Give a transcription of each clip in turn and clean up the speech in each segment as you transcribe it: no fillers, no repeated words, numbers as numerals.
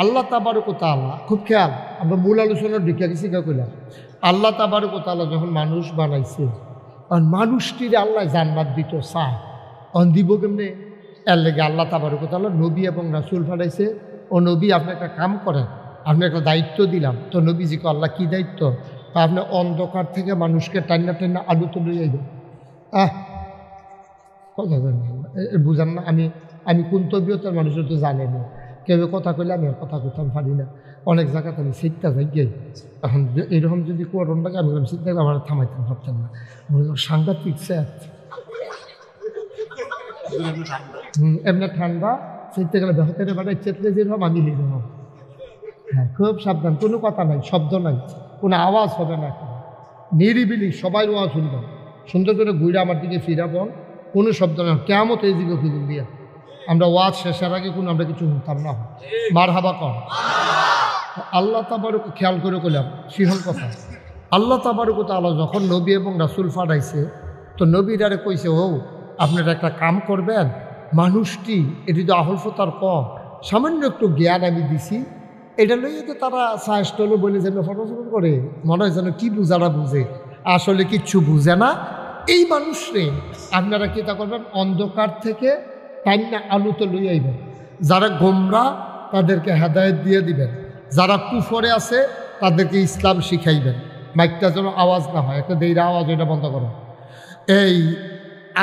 আল্লাহ তাবারক ওয়া তাআলা খুব খেয়াল, আমরা মূল আলোচনার দিকে শিখা করলাম। আল্লাহ তাবারক ওয়া তাআলা যখন মানুষ বানাইছে, আর মানুষটির আল্লাহ জান্নাত দিত চায়, অন দিব কেমনে? এর লেগে আল্লাহ তাবারক ওয়া তাআলা নবী এবং রাসূল পাঠাইছে। ও নবী, আপনি একটা কাম করেন, আপনি একটা দায়িত্ব দিলাম। তো নবীজিকে আল্লাহ কী দায়িত্ব? তা আপনি অন্ধকার থেকে মানুষকে টান্না টান্না আলু তো লইয়া যাবেন। কথা বুঝান না? আমি কোন তবিয়তের মানুষের তো জানে না। কেউ কথা কইলে আমি আর কথা কইতাম পারি না। অনেক জায়গাতে আমি শিখতে যাই গিয়ে, এখন এরকম যদি করোন লাগে আমি শিখতে গেলে আমার থামাইতাম পারতাম না। সাংঘাতিক স্যার, এমনি ঠান্ডা শিখতে গেলে বেহতের বেড়ায় চেতলে যেরকম আমি নিরকম। হ্যাঁ, খুব সাবধান, কোনো কথা নাই, শব্দ নাই, কোনো আওয়াজ হবে না, নিরিবিলি সবাই ওয়াজ শুনবেন, সুন্দর করে ঘুরে আমার দিকে ফিরাবন, কোনো শব্দ না। কেমত এই দিকে খুঁজুন দিয়া আমরা ওয়াজ শেষের আগে কোনো আমরা কিছু শুনতাম না। মার হাবা কম। আল্লাহ তাবারক খেয়াল করে করলাম সিহল কথা। আল্লাহ তাবারক তাআলা যখন নবী এবং রাসূল পাঠাইছে, তো নবীরারে কইছে, ও আপনারা একটা কাম করবেন, মানুষটি এটি তো আহল ফতার কম, সামান্য একটু জ্ঞান আমি দিছি, এটা লইয়ে তো তারা সাহসটল বলে যেন ফটোফটো করে, মনে হয় যেন কি বুঝারা বুঝে, আসলে কিচ্ছু বুঝে না। এই মানুষরে আপনারা কী তা করবেন? অন্ধকার থেকে টাইনা আলুতে লইয়া আইবেন। যারা গোমরা তাদেরকে হেদায়েত দিয়ে দিবেন, যারা কুফরে আছে তাদেরকে ইসলাম শিখাইবেন। মাইকটা যেন আওয়াজ না হয়, একটা দেইরা আওয়াজ, এটা বন্ধ করো। এই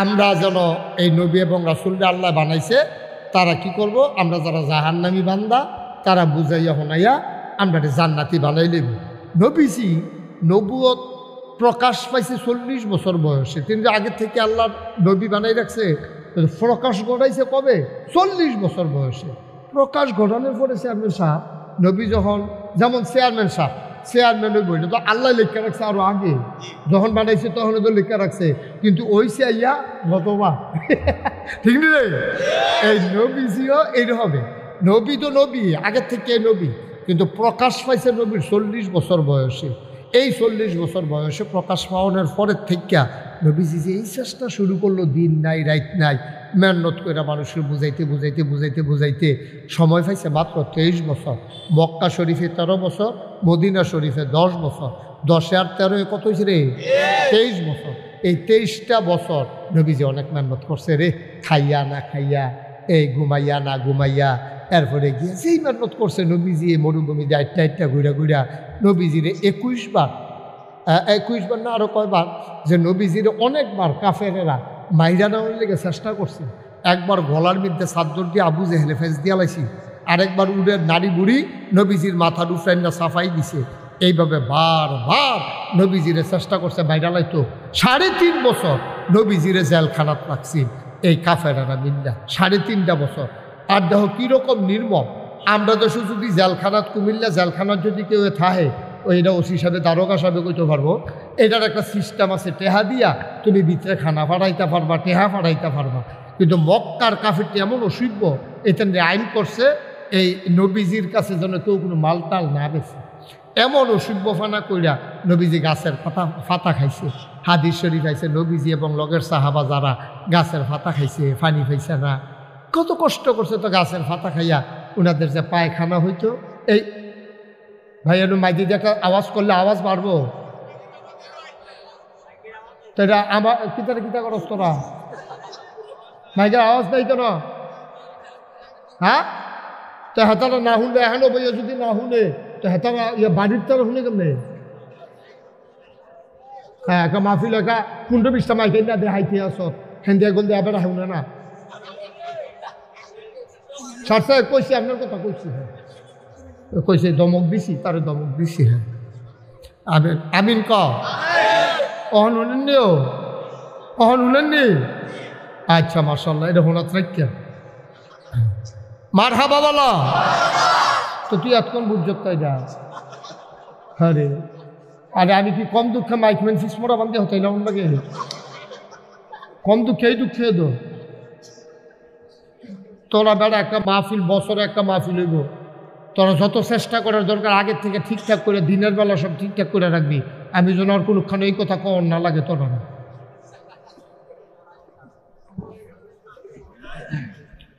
আমরা যেন এই নবী এবং রাসূলরা আল্লাহ বানাইছে, তারা কি করব? আমরা যারা জাহান্নামী বান্দা তারা বুঝাইয়া শোনাইয়া আমরা জান্নাতি বানাই লইব। নবীজি নবুয়ত প্রকাশ পাইছে 40 বছর বয়সে, তিনি আগের থেকে আল্লাহ নবী বানাই রাখছে। প্রকাশ ঘটাইছে কবে? 40 বছর বয়সে। প্রকাশ ঘটানোর পরে চেয়ারম্যান সাহেব, নবী যখন, যেমন চেয়ারম্যান সাহেব, চেয়ারম্যানের বইটা তো আল্লাহ লেখা রাখছে আরো আগে, যখন বানাইছে তখন তো লেখা রাখছে, কিন্তু ওই চেয়াইয়া গতবা ঠিক নেই। এই নবীজিও এই হবে, নবী তো নবী আগের থেকে নবী, কিন্তু প্রকাশ পাইছে নবীর 40 বছর বয়সে। এই 40 বছর বয়সে প্রকাশ পাওয়ানোর পরের থেকে নবীজি যে এই চেষ্টা শুরু করলো, দিন নাই রাত নাই, মেহনত করে মানুষকে বুঝাইতে বুঝাইতে বুঝাইতে বুঝাইতে সময় পাইছে মাত্র 23 বছর। মক্কা শরীফে 13 বছর, মদিনা শরীফে 10 বছর। 10 আর 13 কত হয়েছে রে? 23 বছর। এই 23টা বছর নবীজি অনেক মেহনত করছে রে, খাইয়া না খাইয়া, এই ঘুমাইয়া না ঘুমাইয়া। এরপরে গিয়ে সেই মেহনত করছে নবীজি মরুভূমি দিয়ে আটটা ঘুরা ঘুরা নবীজিরে 21 বার না আরও কয়বার, যে নবীজিরে অনেকবার কাফেরেরা মাইরা নেওয়ার লেগে চেষ্টা করছে। একবার গলার মধ্যে চাদর দিয়ে আবু জেহেলে ফেস দিয়া লাইছি, আরেকবার উডের নারী বুড়ি নবীজির মাথার উফরাইনা সাফাই দিছে। এইভাবে বারবার নবীজিরে চেষ্টা করছে বাইরা লাইতো। 3.5 বছর নবীজিরে জেলখানাত রাখছি এই কাফেরেরা মিল্লা, 3.5 বছর। আর দেখো কীরকম নির্মম। আমরা দেশে যদি জেলখানাত, কুমিল্লা জেলখানাত যদি কেউ থাহে, ওইটা ওসি সাহেব দারোগা সাহেব কইতে পারবো, এটার একটা সিস্টেম আছে, টেহা দিয়া তুমি ভিতরে খানা ফাটাইতে পারবা, টেহা ফাটাইতে পারবা। কিন্তু মক্কার কাফিরটি এমন অসভ্য, এখান আইন করছে এই নবীজির কাছে যেন কেউ কোনো মালটাল না বেছে। এমন অসভ্যফানা কইরা নবীজি গাছের ফাতা খাইছে। হাদিস শরীফ খাইছে নবীজি এবং লগের সাহাবা যারা গাছের ফাতা খাইছে, পানি পাইছে না, কত কষ্ট করছে তো গাছের ফাতা খাইয়া। ওনাদের যে পায়খানা হইতো, এই ভাইয়া মাইদি একটা আওয়াজ করলে আওয়াজ বাড়বো, তো এটা আমার কিতা করস তোরা? মাইকের আওয়াজ নাই কেন? হ্যাঁ, তো হেতারা না শুনলে, এখনো বইয়া যদি না শুনে তো হেতারা বাড়ির তারা শুনে কেমনে? হ্যাঁ, একটা মাহফিল একা 15-20টা মাইকে না দেখাইতে আস, হেন্দিয়া গল দিয়ে এবার শুনে না। স্যার সাহেব কইছি, আপনার কথা কইছি, হ্যাঁ কইছে, দমক দিছি, তারে দমক দিছি। হ্যাঁ আমিন, আমিন ক। অহন শুনেননি? অহন শুনেননি? আচ্ছা মাশাআল্লাহ, এটা হোনাত রাখিয়া মার হাবা বলা। তো তুই এতক্ষণ বুঝছত তাই যা। আরে আরে আমি কি কম দুঃখে মাইকম্যান সিসমোরা বান্ধে হতাই না লাগে? কম দুঃখে এই দুঃখে দো তোরা বেড়া একটা মাহফিল, বছরে একটা মাহফিল হইব, তোরা যত চেষ্টা করার দরকার আগের থেকে ঠিকঠাক করে দিনের বেলা সব ঠিকঠাক করে রাখবি। আমি যেন আর কোনোখানে এই কথা কর না লাগে তোরা।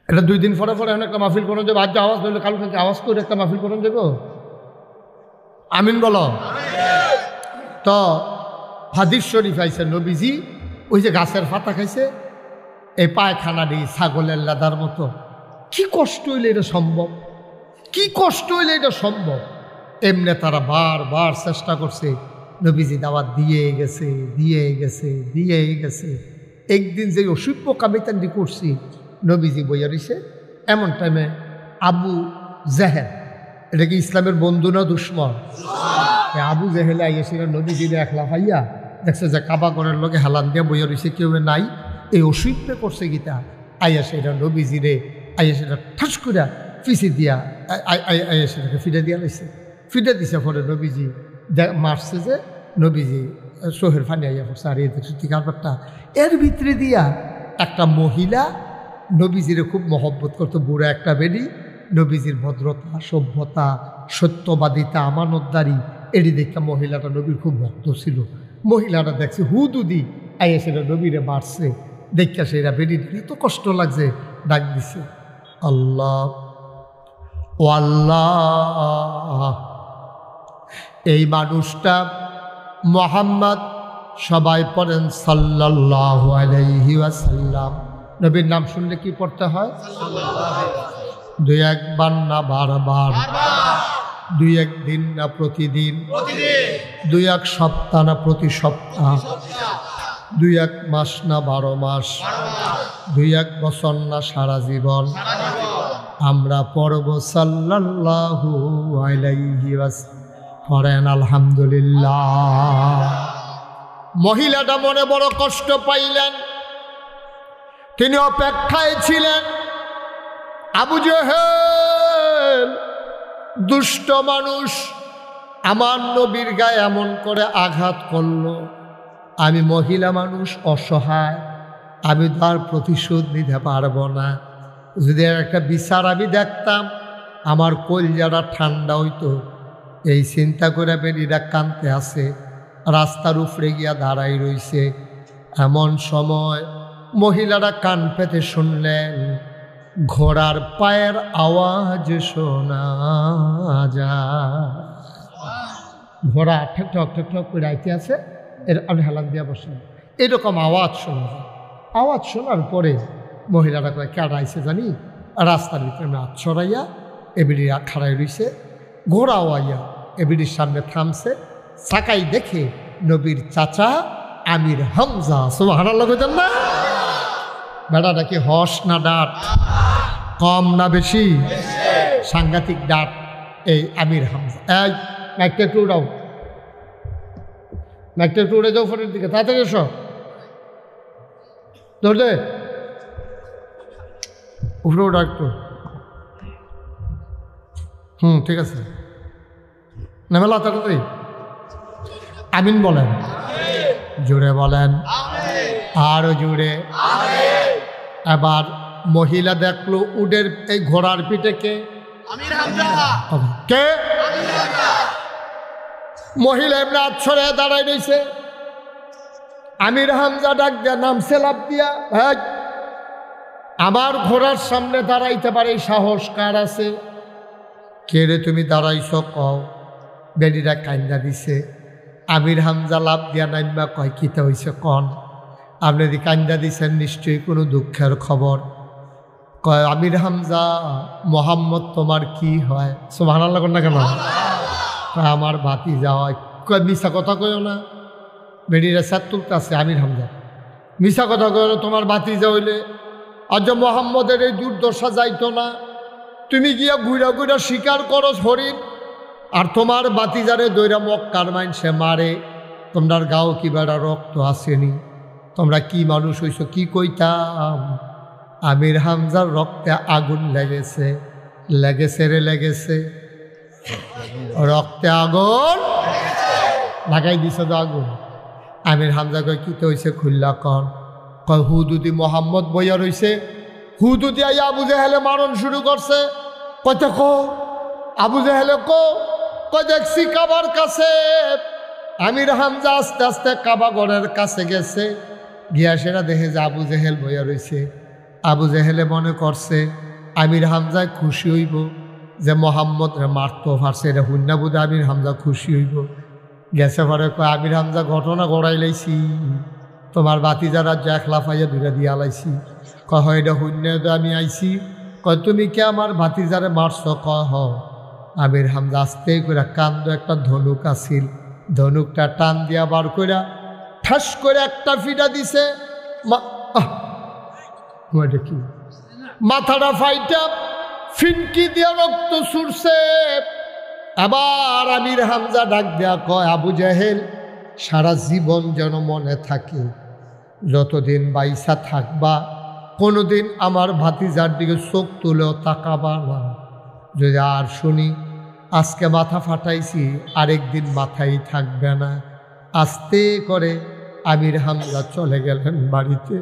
এটা 2 দিন পরে পরে একটা মাহফিল করুন যাবো, আজ আওয়াজ হইলে কালু থেকে আওয়াজ করে একটা মাহফিল করুন যাবো। আমিন বলো। তো হাদিস শরীফ আইছে নবীজি ওই যে গাছের পাতা খাইছে, এই পায়খানা দিয়ে ছাগলের লাদার মতো। কি কষ্ট হইলে এটা সম্ভব, কি কষ্ট হইলে এটা সম্ভব। এমনি তারা বারবার চেষ্টা করছে, নবীজি দাওয়াত দিয়ে গেছে দিয়ে গেছে দিয়ে গেছে। একদিন যে অসভ্য কামিতান্ডি করছি, নবীজি বইয়া রইছে। এমন টাইমে আবু জেহেল, এটা কি ইসলামের বন্ধু না দুশ্মন? আবু জেহেলে আইয়াছিল নবীজি একলা ভাইয়া, দেখছে যে কাবা ঘরের লোকে হেলান দিয়ে বইয়া রইছে, কেউ নাই। এই অসভ্য করছে গীতা আইয়া সেটা নবীজিরে আইয়া সেটা ঠাস করে পিছিয়ে দিয়া আইয়া সেটাকে ফিরে দিয়া লাইছে। ফিরে দিছে পরে নবীজি মারছে যে নবীজি সোহের ফানি আইয়া পড়ছে। আর এই কারবারটা এর ভিতরে দিয়া একটা মহিলা নবীজিরে খুব মহব্বত করতো, বুড়া একটা বেডি। নবীজির ভদ্রতা, সভ্যতা, সত্যবাদিতা, আমানতদারি এটি দেখে মহিলাটা নবীর খুব ভক্ত ছিল। মহিলাটা দেখছে হুদুদি আইয়া সেটা নবীরে মারছে, দেখা সেটা বেডি এত কষ্ট লাগছে, ডাক দিছে আল্লাহ ও আল্লাহ, এই মানুষটা মুহাম্মদ, সবাই পড়েন সাল্লাল্লাহু আলাইহি ওয়াসাল্লাম। নবীর নাম শুনলে কি পড়তে হয়? 2-1 বার না বারবার, 2-1 দিন না প্রতিদিন, 2-1 সপ্তাহ না প্রতি সপ্তাহ, 2-1 মাস না 12 মাস, 2-1 বছর না সারা জীবন। আমরা পড়ব সাল্লাল্লাহু আলাইহি ওয়াসাল্লাম, পড়েন আলহামদুলিল্লাহ। মহিলাটা মনে বড় কষ্ট পাইলেন, তিনি অপেক্ষায় ছিলেন। আবু জেহেল দুষ্ট মানুষ, আমার নবীর গায়ে এমন করে আঘাত করলো। আমি মহিলা মানুষ, অসহায়, আমি তার প্রতিশোধ নিতে পারবো না। যদি একটা বিচার আমি দেখতাম, আমার কলজাটা ঠান্ডা হইতো। এই চিন্তা করে বেরিরা কানতে আসে, রাস্তার উপরে গিয়া দাঁড়াই রইছে। এমন সময় মহিলারা কান পেতে শুনলেন ঘোড়ার পায়ের আওয়াজ শোনা যায়। ঘোড়া ঠক ঠক ঠক ঠক করে আইতে আছে, এর আমি হেলান দিয়া বসলাম, এরকম আওয়াজ শোনা যায়। আওয়াজ শোনার পরে মহিলারা কয় কেডা আইছে জানি, রাস্তার ভিতরে হাত ছড়াইয়া এবিডি খাড়াই রইছে। ঘোড়াও আইয়া এবিডির সামনে থামছে। সাকাই দেখে নবীর চাচা আমির হামজা, সুবহানাল্লাহ কইতেন না? বেড়াটা কি হস না ডাট, কম না বেশি? সাংঘাতিক ডাট এই আমির হামজা। এই মাইকটা একটু উড়াও, মাইকটা একটু উড়ে যাও ফোনের দিকে, তাড়াতাড়ি এসো, ধরলে উপরে ওটা একটু। ঠিক আছে, নামেলা তাড়াতাড়ি। আমিন বলেন, জোরে বলেন, আরো জোরে। এবার মহিলা দেখলো উডের এই ঘোড়ার পিঠে কে? কে? মহিলা এমনি আছড়ে দাঁড়াই রয়েছে। আমির হামজা ডাক দিয়া নামছে লাফ দিয়া, ভাই আমার ঘোড়ার সামনে দাঁড়াইতে পারে সাহস কার আছে? কে রে তুমি দাঁড়াইছ কও। বেডিরা কান্দা দিছে। আমির হামজা লাভ দিয়া নাইমা কয় কিতা হইছে কন। আপনি যদি কান্দা দিছেন নিশ্চয়ই কোনো দুঃখের খবর। কয় আমির হামজা, মোহাম্মদ তোমার কি হয়? সুবহানাল্লাহ না কেন? আমার ভাতি যাওয়ায়। কয় মিশা কথা কইও না। বেডিরা সাত তুলতে আছে আমির হামজা, মিশা কথা কইও না, তোমার ভাতি যা হইলে আজ মোহাম্মদের এই দুর্দশা যাইতো না। তুমি গিয়া ঘুরা ঘুরা শিকার করো হরিণ, আর তোমার বাতিজারে দৈরা মক্কার মাইনসে মারে। তোমরার গাও কি বেড়া রক্ত আসেনি? তোমরা কি মানুষ হইছো? কি কইতাম? আমির হামজার রক্তে আগুন লেগেছে, লেগেছে রে লেগেছে, রক্তে আগুন লাগাই দিছে তো আগুন। আমির হামজা কয় কি তো হইছে খুল্লা কন। কয় হুদুদি মোহাম্মদ বইয়া রইছে, হুদুদি আইয়া আবু জেহেলে মারণ শুরু করছে। কয়টা কো আবু জেহেলে কো। কয় দেখছি কাবার কাছে। আমির হামজা আস্তে আস্তে কাবা গড়ের কাছে গেছে, গিয়া সেটা দেখে যে আবু জেহেল বইয়া রইছে। আবু জেহেলে মনে করছে আমির হামজায় খুশি হইব যে মোহাম্মদ রে মারতো ফারছে, এটা হুন্না বুধ আমির হামজা খুশি হইব। গেছে পরে কয় আমির হামজা ঘটনা গড়াই লাইছি, তোমার বাতি যারা একলা ফাইয়া দূরে দিয়ে আলাইছি। কয় হয় এটা হুন্না আমি আইছি। কয় তুমি কে আমার বাতি যারে মারছ? কয় হ। আমির হামজা আস্তে করে কান্দ একটা ধনুক আসিল, ধনুকটা টান দিয়া বার কইরা ঠাস করে একটা ফিটা দিছে, কি মাথাটা ফাইটা ফিনকি দিয়া রক্ত ছুটছে। আবার আমির হামজা ডাক দেয়া কয় আবু জাহেল, সারা জীবন যেন মনে থাকে, যতদিন বাইসা থাকবা কোনোদিন আমার ভাতিজার দিকে চোখ তুলেও তাকাবা না। যদি আর শুনি আজকে মাথা ফাটাইছি আরেকদিন মাথাই থাকবে না। আস্তে করে আমির হামজা চলে গেলেন বাড়িতে।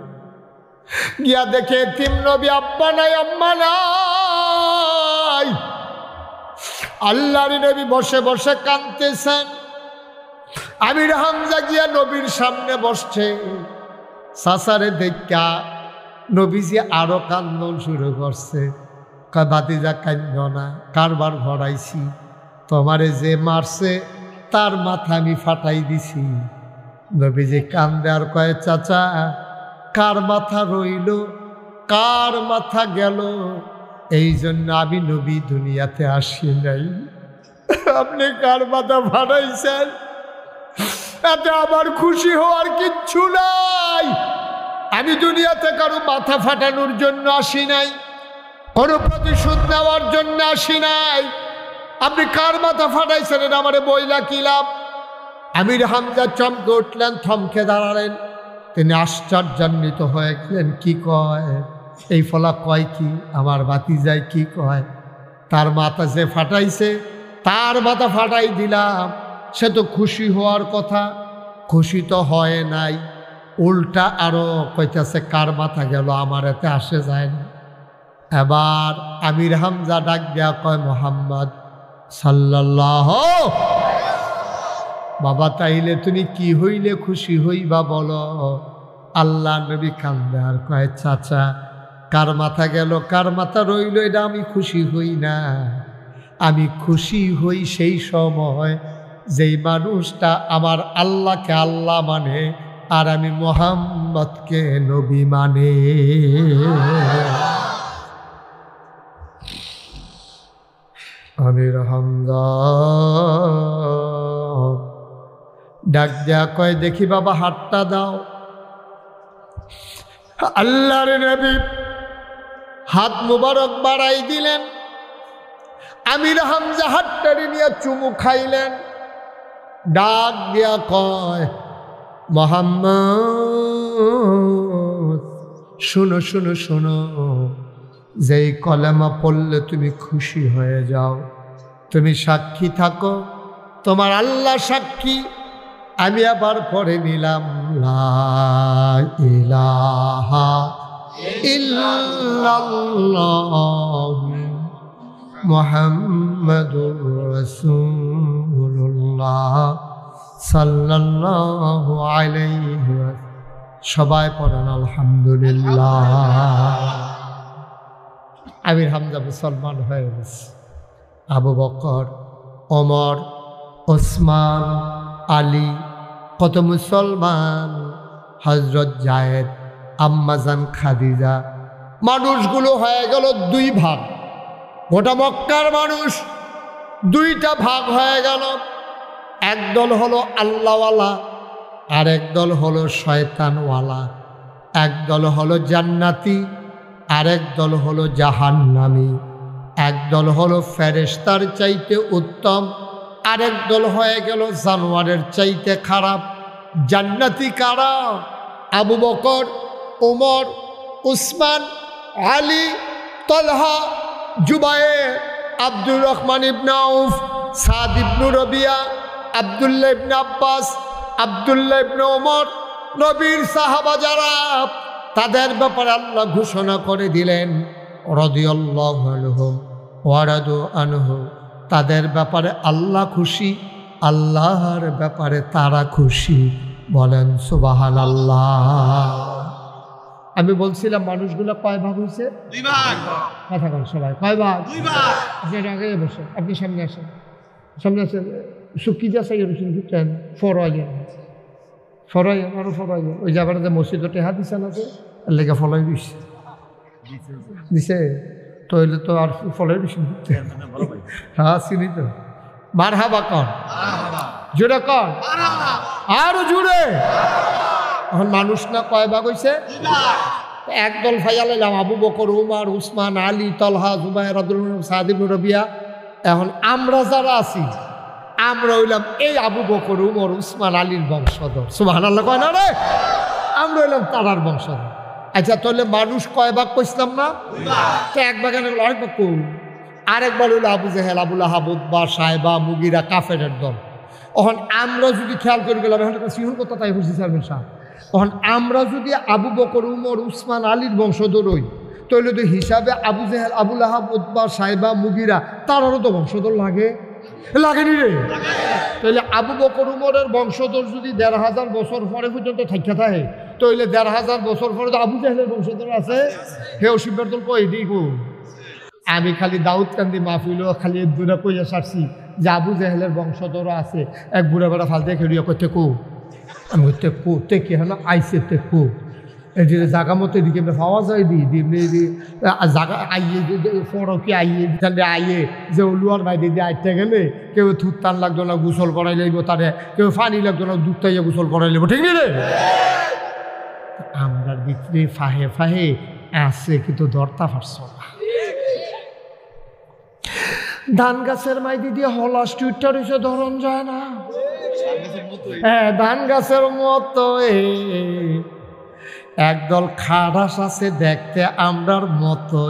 গিয়া দেখে তিম নবী আব্বা নাই আম্মা নাই। আল্লাহর নবী বসে বসে কাঁদতেছেন। আমির হামজা গিয়া নবীর সামনে বসছে। সাসারে দেখা নবীজি আরো কান্দন শুরু করছে। কয় ভাতিজা কান্দ না, কারবার ভরাইছি, তোমারে যে মারছে তার মাথা আমি ফাটাই দিছি। নবীজি কান্দে আর কয় চাচা কার মাথা রইল কার মাথা গেল, এই জন্য আমি নবী দুনিয়াতে আসি নাই। আপনি কার মাথা ফাটাইছেন এতে আমার খুশি হওয়ার কিচ্ছু নাই। আমি দুনিয়াতে কারো মাথা ফাটানোর জন্য আসি নাই, কোনো প্রতিশোধ নেওয়ার জন্য আসি নাই। আপনি কার মাথা ফাটাইছেন এটা আমারে বইলা কি লাভ? আমির হামজা চমকে উঠলেন, থমকে দাঁড়ালেন। তিনি আশ্চর্যান্বিত হয়ে গেলেন। কি কয় এই ফলা? কয় কি আমার ভাতিজায় কি কয়? তার মাথা যে ফাটাইছে তার মাথা ফাটাই দিলাম। সে তো খুশি হওয়ার কথা, খুশি তো হয় নাই, উল্টা আরো কইতেছে কার মাথা গেল, আমার এতে আসে যায় না। এবার আমির হামজা ডাক দেয়া কয় মোহাম্মদ সাল্লাল্লাহু। বাবা তাইলে তুমি কি হইলে খুশি হইবা বলো? আল্লাহ নবী কান্দে আর কয় চাচা কার মাথা গেল কার মাথা রইল এটা আমি খুশি হই না। আমি খুশি হই সেই সময় যেই মানুষটা আমার আল্লাহকে আল্লাহ মানে আর আমি মুহাম্মদকে নবী মানে। আমির হামজা ডাক দেয়া কয় দেখি বাবা হাতটা দাও। আল্লাহর নবী হাত মুবারক বাড়াই দিলেন। আমির হামজা হাতটারে নিয়ে চুমু খাইলেন। ডাক দিয়া কয় মুহাম্মদ শুনো শুনো শুনো, যেই কলেমা পড়লে তুমি খুশি হয়ে যাও, তুমি সাক্ষী থাকো, তোমার আল্লাহ সাক্ষী। আমি আবার পড়ে নিলাম লা ইলাহা ইল্লাল্লাহ মুহাম্মাদুর রাসূলুল্লাহ সাল্লাল্লাহু আলাইহি ওয়াসাল্লাম। সবাই পড়েন আলহামদুলিল্লাহ। আমির হামজা মুসলমান হয়ে গেছে। আবু বকর, ওমর, ওসমান, আলী কত মুসলমান, হযরত জায়েদ, আম্মাজান খাদিজা, মানুষগুলো হয়ে গেল দুই ভাগ। গোটা মক্কার মানুষ দুইটা ভাগ হয়ে গেল। একদল হলো আল্লাহওয়ালা আর একদল হলো শয়তানওয়ালা। একদল হলো জান্নাতি আর একদল হলো জাহান্নামী। একদল হলো ফেরেশতার চাইতে উত্তম, আরেক দল হয়ে গেল জানোয়ারের চাইতে খারাপ। জান্নাতি কারা? আবু বকর, ওমর, উসমান, আলী, তলহা, জুবায়ের, আব্দুর রহমান ইবনে আউফ, সাদ ইবনে রবিয়া, আব্দুল্লাহ ইবনে আব্বাস, আব্দুল্লাহ ইবনে ওমর। নবীর সাহাবা যারা, তাদের ব্যাপারে আল্লাহ ঘোষণা করে দিলেন রাদিয়াল্লাহু আনহুম ওয়া রাদু আনহু। তাদের ব্যাপারে আল্লাহ খুশি, আল্লাহর ব্যাপারে তারা খুশি। বলেন সুবহানাল্লাহ। আমি বলছিলাম মানুষগুলো কয় ভাগ হয়েছে? 2 ভাগ। কথা বল সবাই, কয় ভাগ? 2 ভাগ। আপনি আগে বসেন, আপনি সামনে আসেন, সামনে আসেন। সুকি যা চাই রসুন দিতেন ফরাইয়েন আরো ফরাইয়েন। ওই যাবার যে মসজিদে হাদিসান আছে এর লেগে ফলাই দিচ্ছে দিছে তো হইলে তো আর ফলাই দিচ্ছি। হ্যাঁ চিনি তো। মার হাবা কন, জোরে কন, আরো জোরে। এখন মানুষ না কয় ভাগ হয়েছে? 2 ভাগ। একদল ফাইয়া লাইলাম আবু বকর, উমার, উসমান, আলী, তলহা, জুবাইর, আব্দুল সাদ ইবনে রবিয়া। এখন আমরা যারা আছি আমরা হইলাম এই আবু বকর, উমর, উসমান, আলীর বংশধর। সুবহানাল্লাহ কয় না রে? আমরা হইলাম তারার বংশধর। আচ্ছা তাহলে মানুষ কয় ভাগ কইছিলাম না? 2 ভাগ। তো এক বাগানে আরেক ভাগ কই, আরেকবার হইলো আবু জেহেল, আবুল আহাব, উতবা, সাহেবা, মুগিরা, কাফেরের দল। এখন আমরা যদি খেয়াল করে গেলাম, এখন একটা সিংহ কথা তাই বলছি চেয়ারম্যান সাহেব, এখন আমরা যদি আবু বকর, উমর, উসমান, আলীর বংশধর হই তাহলে তো হিসাবে আবু জেহেল, আবুল আহাব, উতবা, সাহেবা, মুগিরা তারারও তো বংশধর লাগেনি রে? তাহলে আবু বকর, উমরের বংশধর যদি ১৫০০ বছর পরে পর্যন্ত থাকা থাকে তাহলে ১৫০০ বছর পরে তো আবু জেহেলের বংশধর আছে। হে অসিফের দল কই দিকু আমি খালি দাউদ কান্দি মাহফিল খালি দূরে কইয়া সারছি যে আবু জেহেলের বংশধর আছে। এক বুড়া বেড়া ফালতে খেলিয়া করতে কো আমি করতে কো তে কি হলো আইসে তে কো এই যে জাগা মতো এদিকে পাওয়া যায় জাগা আইয়ে ফড়ো কি আইয়ে আইয়ে যে ওলুয়ার বাইরে দিয়ে আইতে গেলে কেউ থুত টান লাগতো না, গোসল করাই লাগবো, তারে কেউ পানি লাগতো না, দুধ তাইয়া গোসল করাই লাগবো, ঠিক নেই রে? আমরা ভিতরে ফাহে ফাহে আছে কিন্তু ধরতা পারছ না। ধান গাছের মাইদি দিয়ে হলাস টুইটার এসে ধরন যায় না। হ্যাঁ ধান গাছের মতো একদল খারাস আছে দেখতে আমরার মতো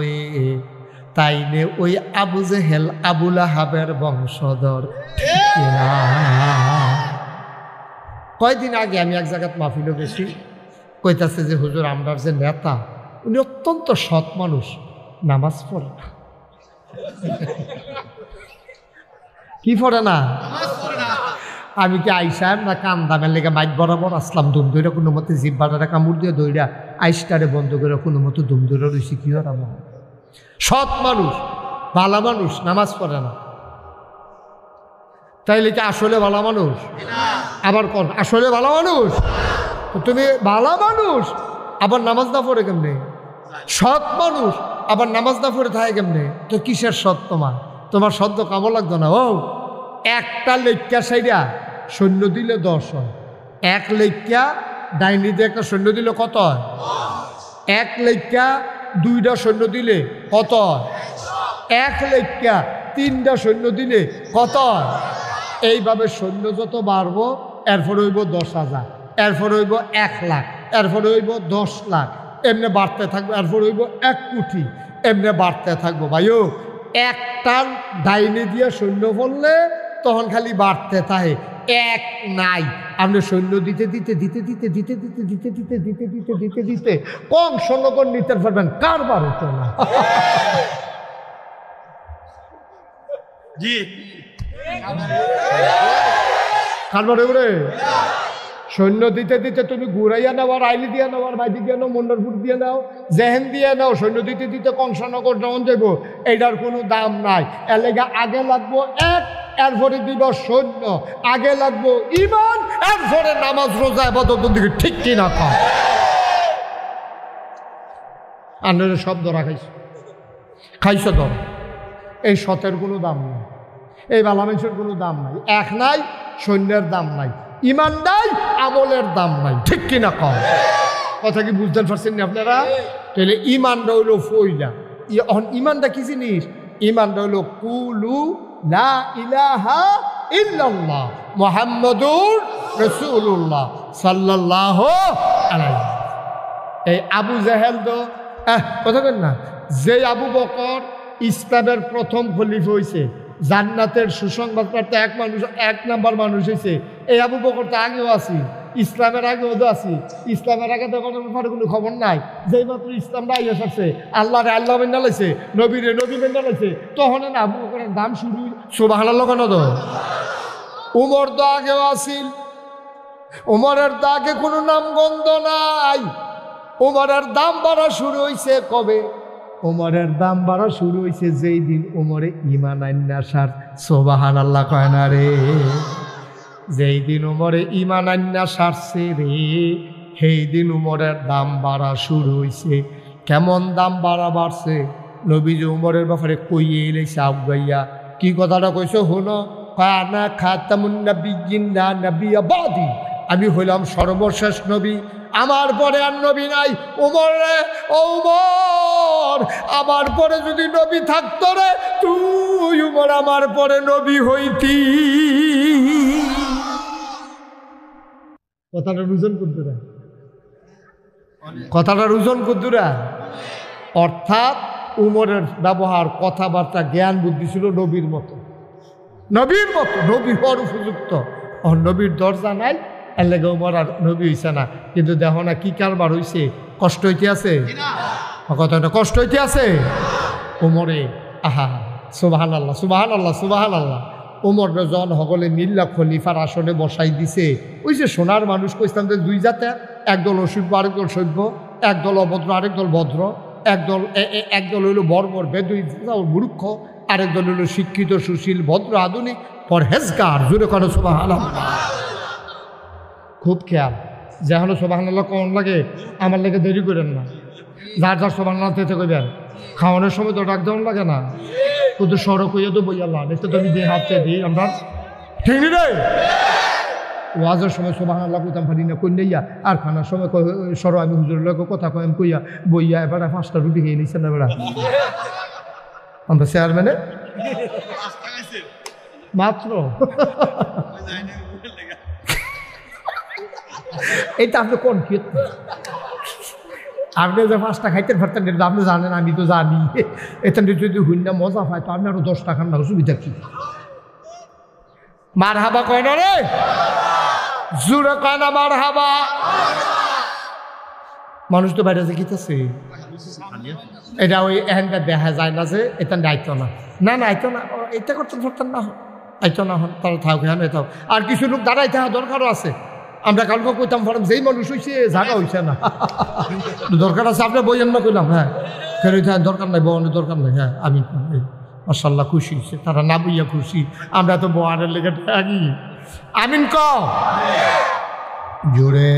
তাই নে ওই আবু জেহেল, আবুল আহাবের বংশধর। কয়দিন আগে আমি এক জায়গায় মাহফিল গেছি, কইতাছে যে হুজুর আমরার যে নেতা উনি অত্যন্ত সৎ মানুষ, নামাজ পড়ে না। কি পড়ে না? আমি কি আইসাম না কান দামের লেগে মাইক বরাবর আসলাম দুম দইরা কোনো মতে জিব্বাটারে কামড় দিয়ে দইরা আইসটারে বন্ধ করে কোনো মতো দুম দইরা রয়েছি। কি আর আমার সৎ মানুষ, ভালো মানুষ, নামাজ পড়ে না, তাইলে কি আসলে ভালো মানুষ? আবার কর আসলে ভালো মানুষ? তুমি ভালো মানুষ আবার নামাজ না পড়ে কেমনে? সৎ মানুষ আবার নামাজ না পড়ে থাকে কেমনে? তো কিসের সৎ? তোমার সদ্য কামো লাগতো না। ও একটা লেখা সাইডা সৈন্য দিলে 10 হয়, এক লেখা ডাইনিতে একটা সৈন্য দিলে কত হয়? এক লেখা 2টা সৈন্য দিলে কত হয়? এক লেখা 3টা সৈন্য দিলে কত হয়? এইভাবে সৈন্য যত বাড়বো এরপর হইব 10,000, এরপর হইব 1 লাখ, এরপর হইব 10 লাখ, এমনি বাড়তে থাকবো, এরপর হইব 1 কোটি, এমনি বাড়তে থাকবো। ভাইও একটা ডাইনি দিয়ে সৈন্য বললে তখন খালি বাড়তে থাকে, এক নাই আপনি সৈন্য দিতে দিতে দিতে দিতে দিতে দিতে দিতে দিতে দিতে দিতে দিতে দিতে কম সৈন্যগণ নিতে পারবেন, কারবার হতো না। জি কারবার এবারে সৈন্য দিতে দিতে তুমি ঘুরাইয়া নাও, আর আইলি দিয়ে নাও, আর বাইদি দিয়ে নাও, মন্ডলপুর দিয়ে নাও, জেহেন দিয়ে নাও, সৈন্য দিতে দিতে কংসনগর যখন যাবো এইটার কোনো দাম নাই। এর লেগে আগে লাগবো এক, এরপরে দিব সৈন্য, আগে লাগবো ইমান, এরপরে নামাজ রোজা ইবাদত দিকে, ঠিক কিনা কম? আন্ডারে সব ধরা খাইছ ধর। এই সতের কোনো দাম নাই, এই বালা মানুষের কোনো দাম নাই, এক নাই সৈন্যের দাম নাই, ইমান নাই আমলের দাম নাই, ঠিক কিনা কম? কথা কি বুঝতে পারছেন না আপনারা? তাহলে ইমানটা হইলো ফইলা। ইমানটা কি জিনিস? ইমানটা হইলো কুলু লা ইলাহা ইল্লাল্লাহ মুহাম্মাদুর রাসূলুল্লাহ সাল্লাল্লাহু আলাইহি। এই আবু জেহেল তো কথা বলেন না, যে আবু বকর ইসলামের প্রথম খলিফা হয়েছে, জান্নাতের সুসংবাদ প্রাপ্ত এক নাম্বার মানুষ হয়েছে, এই আবু বকর তো আগেও আছি, ইসলামের আগেও তো আছি। ইসলামের আগে তো কোনো খবর নাই, যেই মাত্র ইসলামটা আইয়া আসছে, আল্লাহরে আল্লাহ মেনে লাইছে, নবীরে নবী মেনে লাইছে, তখন না আবু বকরের দাম শুরু। সুবহানাল্লাহ কেন? তো উমর তো আগেও আসিল, উমরের তো আগে কোনো নাম গন্ধ নাই, উমরের দাম বাড়া শুরু হয়েছে কবে? উমরের দাম বাড়া শুরু হয়েছে যেই দিন উমরে ঈমান আইনা সার। সুবহানাল্লাহ কয় না রে? যেই দিন উমরে ঈমান আইনা সারছে রে, সেই দিন উমরের দাম বাড়া শুরু হয়েছে। কেমন দাম বাড়া বাড়ছে? নবীজি উমরের ব্যাপারে কইয়ে এলেছে আগাইয়া। কি কথাটা কইছো হলো? কানা খাতামুন নাবিয়্যিন লা নাবিয়্যা বাদি, আমি হইলাম সর্বশেষ নবী, আমার পরে আর নবী নাই। উমর রে, ও উমর, আমার পরে যদি নবী থাকতো রে, তুই উমর আমার পরে নবী হইতি। কথাটা রুজন কুদ্দুরা, কথাটা রুজন কুদ্দুরা। অর্থাৎ উমরের ব্যবহার, কথাবার্তা, জ্ঞান বুদ্ধি ছিল নবীর মতো, নবীর মতো, নবী হওয়ার উপযুক্ত। নবীর দরজা নাই, এর লেগে উমর আর নবী হইছে না। কিন্তু দেখো না কি কারবার হইছে, কষ্ট হইতে আছে, কথাটা কষ্ট হইতে আছে উমরে। আহা, সুবহানাল্লাহ, সুবহানাল্লাহ, সুবহানাল্লাহ। উমর যখন সকলে মিল্লা খলিফার আসনে বসাই দিছে, ওই যে সোনার মানুষ কইতাম যে দুই জাতে, একদল অসভ্য আরেকদল সভ্য, একদল অভদ্র আরেকদল ভদ্র, একদল হইল বর্বর বেদুই মূর্খ, আরেকদল হইল শিক্ষিত সুশীল ভদ্র আধুনিক পরহেজগার। জুড়ে করে সুবহানাল্লাহ। খুব খেয়াল, যেন সুবহানাল্লাহ কোন লাগে, আমার লেগে দেরি করেন না। যার যার সুবহানাল্লাহ তেতে কইবেন। খাওয়ানোর সময় তো ডাক দেওয়ান লাগে না, কিন্তু সড়ক হইয়া তো বইয়াল্লাহ দেখতে তো আমি দিয়ে হাতে দিই আমরা, ঠিক নি রে? ওয়াজের সময় সুবহানাল্লাহ কইতাম পারি না, কইয়া আর খানার সময় সর আমি হুজুরের লোক কথা কয়েন কইয়া বইয়া এবার 5টা রুটি খেয়ে নিচ্ছেন না বেড়া। আমরা চেয়ারম্যানে মাত্র এইটা আপনি কোন কি আপনি যে 5টা খাইতে পারতেন, কিন্তু আপনি জানেন, আমি তো জানি। এটা যদি হুইন্না মজা পায় তো আপনি আরো 10 টাকা না, অসুবিধা কি? মার হাবা কয় না রে, জোরে কয় না মার হাবা। মানুষ তো বাইরে যে কিতেছে, এটা ওই এখানটা দেখা যায় না যে এটা আইতো না, না না আইতো না, এটা করতেন পারতেন না, আইতো না হন তারা থাক, হ্যাঁ এটাও। আর কিছু লোক দাঁড়াই থাকা দরকারও আছে। আমরা কালকে কইতাম পারলাম যেই মানুষ হয়েছে জায়গা হয়েছে না, দরকার আছে আপনার বইয়ের না কইলাম, হ্যাঁ ফের দরকার নাই, বউনের দরকার নাই। হ্যাঁ আমি মাশাআল্লাহ খুশি হয়েছে, তারা না বইয়া খুশি, আমরা তো বউয়ারের লেগে থাকি। আমিন ক জোরে,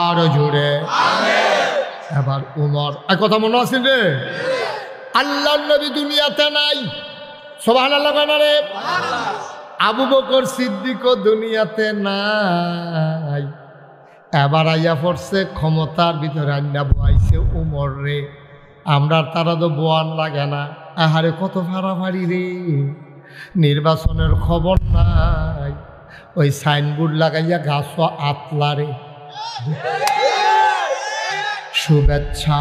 আরো জোরে। এবার উমর, এক কথা মনে আছে রে, আল্লাহর নবী দুনিয়াতে নাই, সুবহানাল্লাহ কেন রে? আবু বকর সিদ্দিকও দুনিয়াতে নাই। এবার আইয়া পড়ছে ক্ষমতার ভিতরে আইনা বয়াইছে উমর রে। আমরা তারা তো বোয়ান লাগে না, আহারে কত ফাড়াফাড়ি রে, নির্বাচনের খবর নাই, ওই সাইনবোর্ড লাগাইয়া গাছ আতলা রে, শুভেচ্ছা।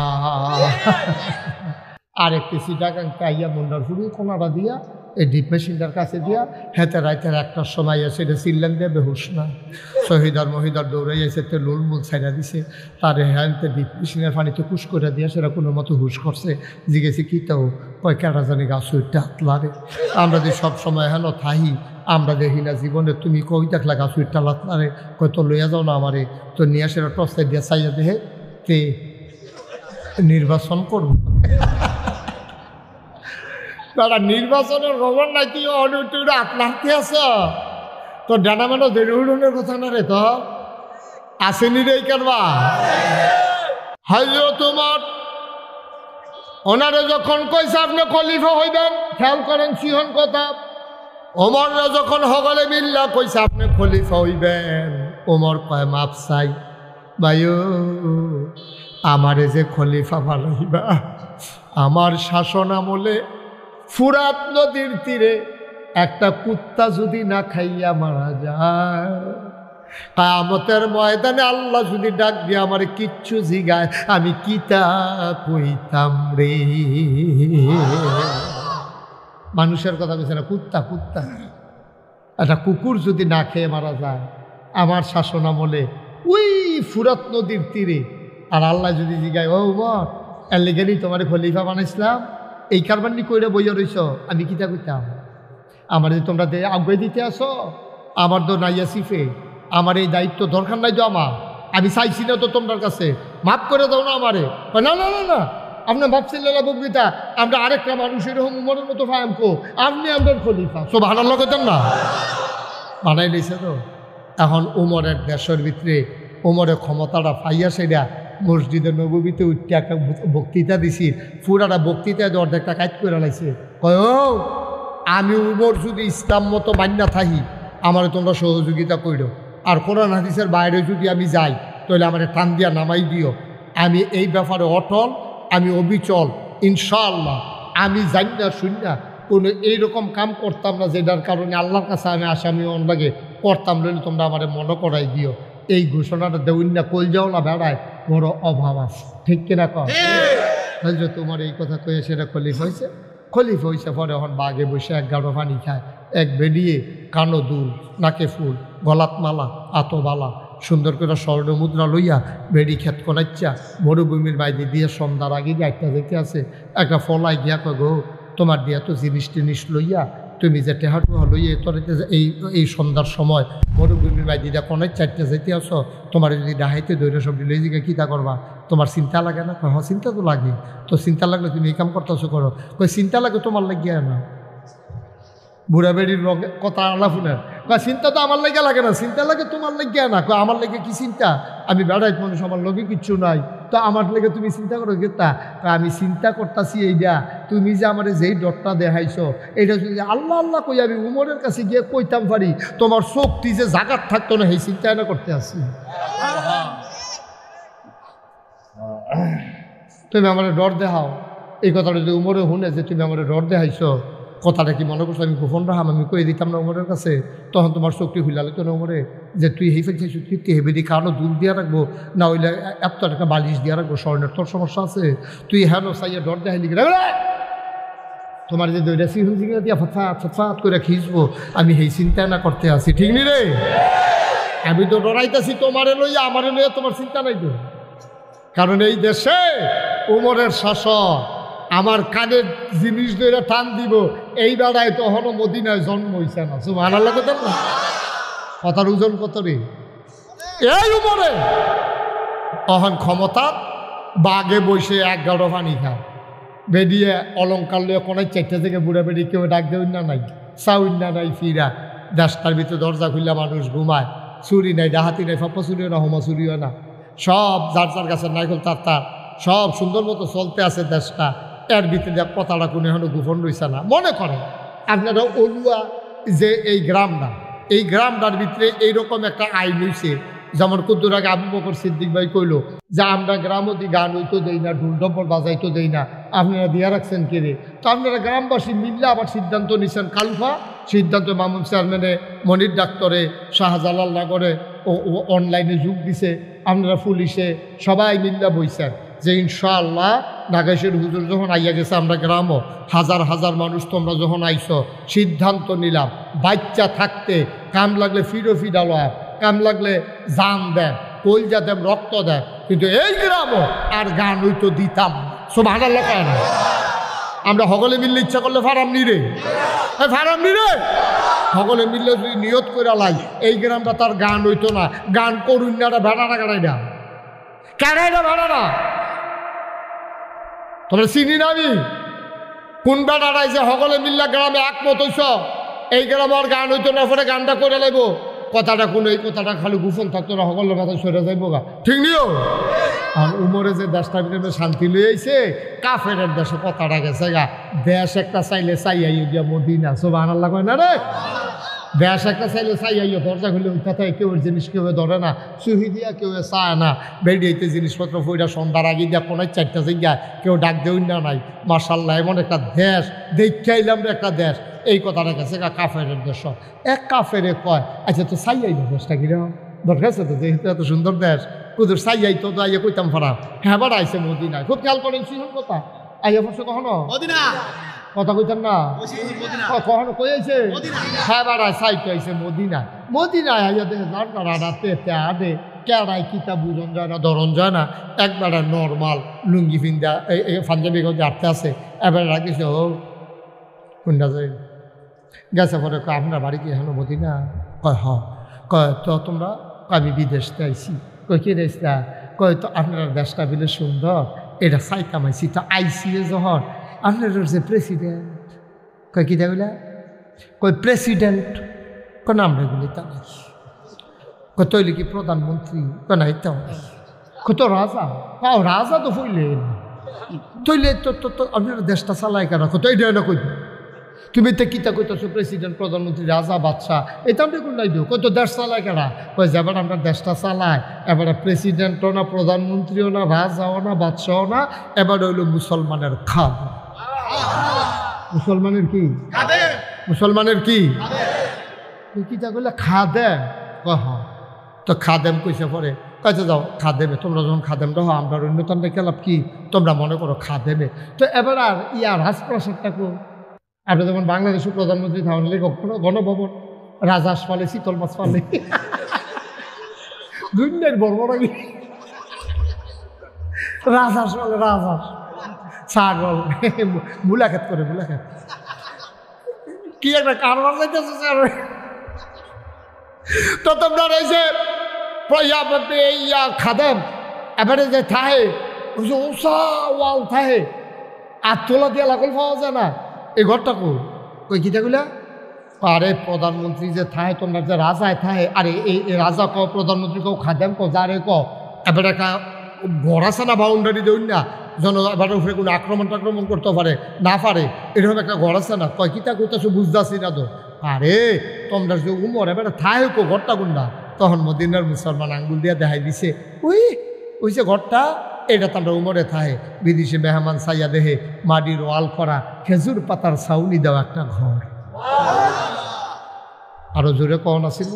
আরেকটি সিটাকাঙ্কা আইয়া মন্ডার শুরু কোনাটা দিয়া এই ডিপ মেশিনটার কাছে দিয়া হেতে রাইতের 1টার সময় এসে এটা চিল্লান দিয়ে বেহুশ না, শহীদার মহিদার দৌড়াই এসে তে লুলমুল ছাইড়া দিছে, তার হ্যান্ডতে ডিপ মেশিনের পানিতে কুশ করে দিয়া সেটা কোনো মতো হুশ করছে। জিজ্ঞেসি কি তাও কয় কেটা জানি গাছ ওইটা হাতলারে। আমরা যে সব সময় হেন থাহি, আমরা দেখি না জীবনে, তুমি কই দেখলা গাছ ওইটা লাতলারে, কয় তো লইয়া যাও না আমারে, তো নিয়ে সেটা টর্চাই দিয়া চাইয়া দেহে তে নির্বাচন করব। দাদা নির্বাচনের খবর নাই, তুই অনুটুরে আটলাতে আস, তো ডানা মানে দেরি উড়নের কথা না রে, তো আসেনি রে কারবা। হয়তো তোমার ওনারে যখন কইছে আপনি খলিফা হইবেন, খেয়াল করেন সিহন কথা, ওমররা যখন হগলে মিল্লা কইছে আপনি খলিফা হইবেন, ওমর কয় মাপ চাই ভাইও, আমারে যে খলিফা বানাইবা, আমার শাসন আমলে ফুরাত নদীর তীরে একটা কুত্তা যদি না খাইয়া মারা যায়, কিয়ামতের ময়দানে আল্লাহ যদি ডাক দিয়ে আমার কিচ্ছু জিগায়, আমি কিতা কইতাম রে। মানুষের কথা বলছে না, কুত্তা কুত্তা, একটা কুকুর যদি না খেয়ে মারা যায় আমার শাসন আমলে ওই ফুরাত নদীর তীরে, আর আল্লাহ যদি জিগায় ও বর এর লেগেই তোমার খলিফা বানাইছিলাম, এই কারবানি কইরা বইয়া রইছ, আমি কিতা কইতাম? আমার যে তোমরা আগে দিতে আসো, আমার তো নাইয়া সিফে, আমার এই দায়িত্ব দরকার নাই তো আমার, আমি চাইছি না তো তোমার কাছে, মাফ করে দাও না আমারে। না না না না, আপনার ভাবছিলেন বক্তৃতা আমরা আরেকটা মানুষ এরকম উমরের মতো ফায়ামকো, আপনি আমাদের খলিফা, সব হানার লগেতেন না বানাই দিয়েছে তো। এখন উমরের দেশের ভিতরে উমরের ক্ষমতাটা পাইয়া সেটা মসজিদে নববীতে উঠতে একটা বক্তৃতা দিছি, পুরাটা বক্তৃতা অর্ধেকটা কাজ করে লাইছে। কয় ও আমি উমর যদি ইসলাম মতো মান্যা থাকি আমার তোমরা সহযোগিতা করো, আর কোরআন হাদিসের বাইরে যদি আমি যাই তাহলে আমার টান দিয়া নামাই দিও। আমি এই ব্যাপারে অটল, আমি অবিচল, ইনশাআল্লাহ। আমি জানি না শুনি না কোনো এইরকম কাম করতাম না যেটার কারণে আল্লাহর কাছে আমি আসামি লাগে করতাম, লইলে তোমরা আমার মনে করাই দিও। এই ঘোষণাটা দেউন না কল যাও না বেড়ায় বড় অভাব আছে, ঠিক কিনা কম? তোমার এই কথা কয়ে সেটা খলিফা হয়েছে পরে এখন বাঘে বসে এক গাঢ় পানি খায়, এক বেরিয়ে কানো দুল, নাকে ফুল, গলাত মালা, আতবালা, সুন্দর করে স্বর্ণ মুদ্রা লইয়া বেড়ি ক্ষেত করাইচ্ছা মরুভূমির বাইরে দিয়ে সন্ধ্যার আগে দিয়ে একটা দেখতে আছে একটা ফলাই গিয়া কয় গো তোমার দিয়া তো জিনিস টিনিস লইয়া তুমি যে টেহাটুহা লইয়া তোর এই সন্ধ্যার সময় মরুভূমির বাইরে দিয়া কোনায় চারটা যেতে আসো, তোমার যদি ডাহাইতে দৈর্য সব লই জিগা কীটা করবা, তোমার চিন্তা লাগে না? কয় হ্যাঁ চিন্তা তো লাগে। তো চিন্তা লাগলে তুমি এই কাম করতেছো করো। কই চিন্তা লাগে তোমার লাগিয়া না, বুড়া বেড়ির কথা আলাফুনের কয় চিন্তা তো আমার লেগে লাগে না, চিন্তা লাগে তোমার লেগে না। কয় আমার লেগে কি চিন্তা, আমি বেড়াইত মানুষ, আমার লগে কিচ্ছু নাই, তো আমার লেগে তুমি চিন্তা করো গেতা? আমি চিন্তা করতেছি এইটা তুমি যে আমার যেই ডরটা দেখাইছো এইটা যদি আল্লাহ আল্লাহ কই আমি উমরের কাছে গিয়ে কইতাম পারি তোমার শক্তি যে জাগাত থাকতো না, সেই চিন্তা না করতে আসি। তুমি আমার ডর দেখাও, এই কথাটা যদি উমরে শুনে যে তুমি আমার ডর দেখাইছো, কথাটা কি মনে করছো আমি গোপন রাখাম, আমি কই দিতাম না উমরের কাছে, তখন তোমার চোখটি হুইলালে তো না উমরে যে তুই হেই ফেলছিস, তুই হেবেদি কারো দুধ দিয়ে রাখবো না হইলে এত টাকা বালিশ দিয়ে রাখবো, স্বর্ণের তোর সমস্যা আছে, তুই হেন চাইয়া ডর দেখাইলি তোমার যে দইটা সিহুন সিঙ্গা দিয়া ফটফাট ফটফাট করে খিঁচবো, আমি সেই চিন্তা না করতে আসি, ঠিক নি রে? আমি তো ডরাইতেছি তোমারে লইয়া, আমারে লইয়া তোমার চিন্তা নাই তো। কারণ এই দেশে উমরের শাসন, আমার কানের জিনিস ধরে টান দিব, এই বেড়ায় তখনও মদিনায় জন্ম হইছে না। সুবহানাল্লাহ কথা না, কথার ওজন কত রে? এই উমরে তখন ক্ষমতা বাঘে বসে এক গাঢ় পানি খায়, বেরিয়ে অলঙ্কার লইয়া কোনায় চারটা থেকে বুড়া বেরিয়ে কেউ ডাক দেউন না নাই, চাউন না নাই, ফিরা দেশটার ভিতরে দরজা খুললে মানুষ ঘুমায়, চুরি নাই, ডাহাতি নাই, ফাপ্পা চুরিও না, হোমা চুরিও না, সব যার যার কাছে নাইকল তার সব সুন্দর মতো চলতে আছে দেশটা। এর ভিতরে কথাটা কোনো এখনো গোপন রয়েছে না। মনে করেন আপনারা অলুয়া যে এই গ্রামটার ভিতরে এইরকম একটা আইন হয়েছে, যেমন কুদ্দুর আগে আবু বকর সিদ্দিক ভাই কইল যে আমরা গ্রামতি গান হইতো দেই না, ঢুল ডম্বল বাজাইতো দেই না, আপনারা দিয়া রাখছেন কে রে? তো আপনারা গ্রামবাসী মিললে আবার সিদ্ধান্ত নিচ্ছেন কালফা, সিদ্ধান্ত মামুন চেয়ারম্যানে, মনির ডাক্তারে, শাহজালাল নগরে অনলাইনে যোগ দিছে, আপনারা পুলিশে সবাই মিল্লা বইছেন যে ইনশাআল্লাহ নাগেশের হুজুর যখন আইয়া গেছে আমরা গ্রামও হাজার হাজার মানুষ তোমরা যখন আইছো, সিদ্ধান্ত নিলাম বাচ্চা থাকতে কাম লাগলে ফিডা লয়, কাম লাগলে জান দেন, কলজা দেন, রক্ত দেন, কিন্তু এই গ্রামও আর গান হইতো দিতাম। সুবহানাল্লাহ কেন? আমরা সকলে মিললে ইচ্ছা করলে ফারাম নিরে সকলে মিললে যদি নিয়ত করে লাই এই গ্রামটা তার গান হইতো না, গান করুন না, ভেড়াটা ভেড়াটা তোমরা চিনি না আমি কোন বেড়াটাই যে সকলে মিল্লা গ্রামে একমত হইছ এই গ্রামে আর গান হইতো না, পরে গানটা করে লাইব, কথাটা কোনো এই কথাটা খালি গোপন থাকতো না, সকলের মাথায় সরে যাইব গা, ঠিক নিও। আর উমরে যে দেশটা ভিতরে শান্তি লই আইছে, কাফের দেশে কথাটা গেছে গা, দেশ একটা চাইলে চাইয়াই গিয়া মদিনা। সুবহানাল্লাহ কয় না রে? দেশ একটা চাইলে চাইয়াইও, দরজা খুলে উঠাতে কেউ জিনিস কেউ ধরে না, চুহি দিয়া কেউ চায় না, বেরিয়েতে জিনিসপত্র ফইরা সন্ধ্যার আগে দিয়া কোনায় চারটা জায়গা কেউ ডাক দেউন না নাই। মাশাআল্লাহ এমন একটা দেশ দেখে আইলাম রে, একটা দেশ। এই কথাটা গেছে গা কাফের দেশ। এক কাফেরে কয় আচ্ছা তো চাইয়াই দেশটা কিরকম দরকার আছে তো, যেহেতু এত সুন্দর দেশ, কুদুর চাইয়াই তো আইয়া কইতাম ফারা, হ্যাঁ বাড়া আইসে মদিনায়, খুব খেয়াল করেন সিহন কথা আইয়া পড়ছে কখনো কথা কইতাম না, কখনো কইছে হ্যাঁ বাড়া চাইতে আইসে মদিনায় আইয়া দেখে রাতে আডে কেড়াই কিতা বুঝন যায় না, ধরন যায় না, একবারে নর্মাল লুঙ্গি ফিন্দা পাঞ্জাবি আটতে আছে, এবার রাখিছে ও কোনটা যাই গেছে পরে আপনার বাড়ি কি এখনো মদিনা? কয় হ, কয় তো তোমরা আমি বিদেশতে আইছি, কই কি রেসলা কই তো আপনার দেশটা বিলে সুন্দর এটা সাইতামাইছি তো আইসিএ যখন আপনার যে প্রেসিডেন্ট কই কি দেবিলা কই প্রেসিডেন্ট কোন নাম রেগুলি তা নাই কই তৈলি কি প্রধানমন্ত্রী কই নাই তাও নাই কত রাজা পাও রাজা তো হইলেন তৈলে তো আপনার দেশটা চালায় কেন কত এটা না কই তুমি তো কিতা কইতেছো প্রেসিডেন্ট প্রধানমন্ত্রী রাজা বাদশাহ এটা আমরা কোন নাই দিও কত দেশ চালায় কেনা কই যাবার আমরা দেশটা চালায় এবারে প্রেসিডেন্টও না প্রধানমন্ত্রীও না রাজাও না বাদশাহও না এবারে হইল মুসলমানের খাদ মুসলমানের কি মুসলমানের কি কিতা কইলে খাদেম কহ তো খাদেম কইছে পরে কাছে যাও খাদেমে তোমরা যখন খাদেম রহ আমরা অন্যতম খেলাপ কি তোমরা মনে করো খাদেমে তো এবার আর রাজপ্রাসাদটা কো আপনি যেমন বাংলাদেশের প্রধানমন্ত্রী থাকলে কখনো গণভবন রাজহাঁস পালে শীতল মাছ পালে দুনিয়ার বড় বড় রাজহাঁস পালে রাজহাঁস ছাগল মুলাখাত করে মুলাখাত কি একটা কারবার যাইতেছে স্যার তো তোমরা রয়েছে খাদেম এবারে যে থাহে ওই যে ওষা ওয়াল থাহে আর তোলা দিয়ে লাগল পাওয়া যায় না এই ঘরটা কই কিটাগুলা আরে প্রধানমন্ত্রী যে থাহে তোমরা যে রাজায় থাহে আরে এই রাজা ক প্রধানমন্ত্রী কেউ খাদেম ক যারে ক এবার একটা ঘর আছে না বাউন্ডারি দেউন না যেন এবার উপরে কোনো আক্রমণ করতে পারে না পারে এরকম একটা ঘর আছে না কয় কিতা করতেছো বুঝতেছি না তো আরে তোমরা যে উমর এবার থাহে কো ঘরটা কোনটা তখন মদিনার মুসলমান আঙ্গুল দিয়ে দেখাই দিছে ওই যে ঘরটা এটা তো আমরা উমরে থাহে বিদেশি মেহমান সাইয়া দেহে মাটির ওয়াল করা খেজুর পাতার ছাউনি দেওয়া একটা ঘর আরো জোরে কখন আছিল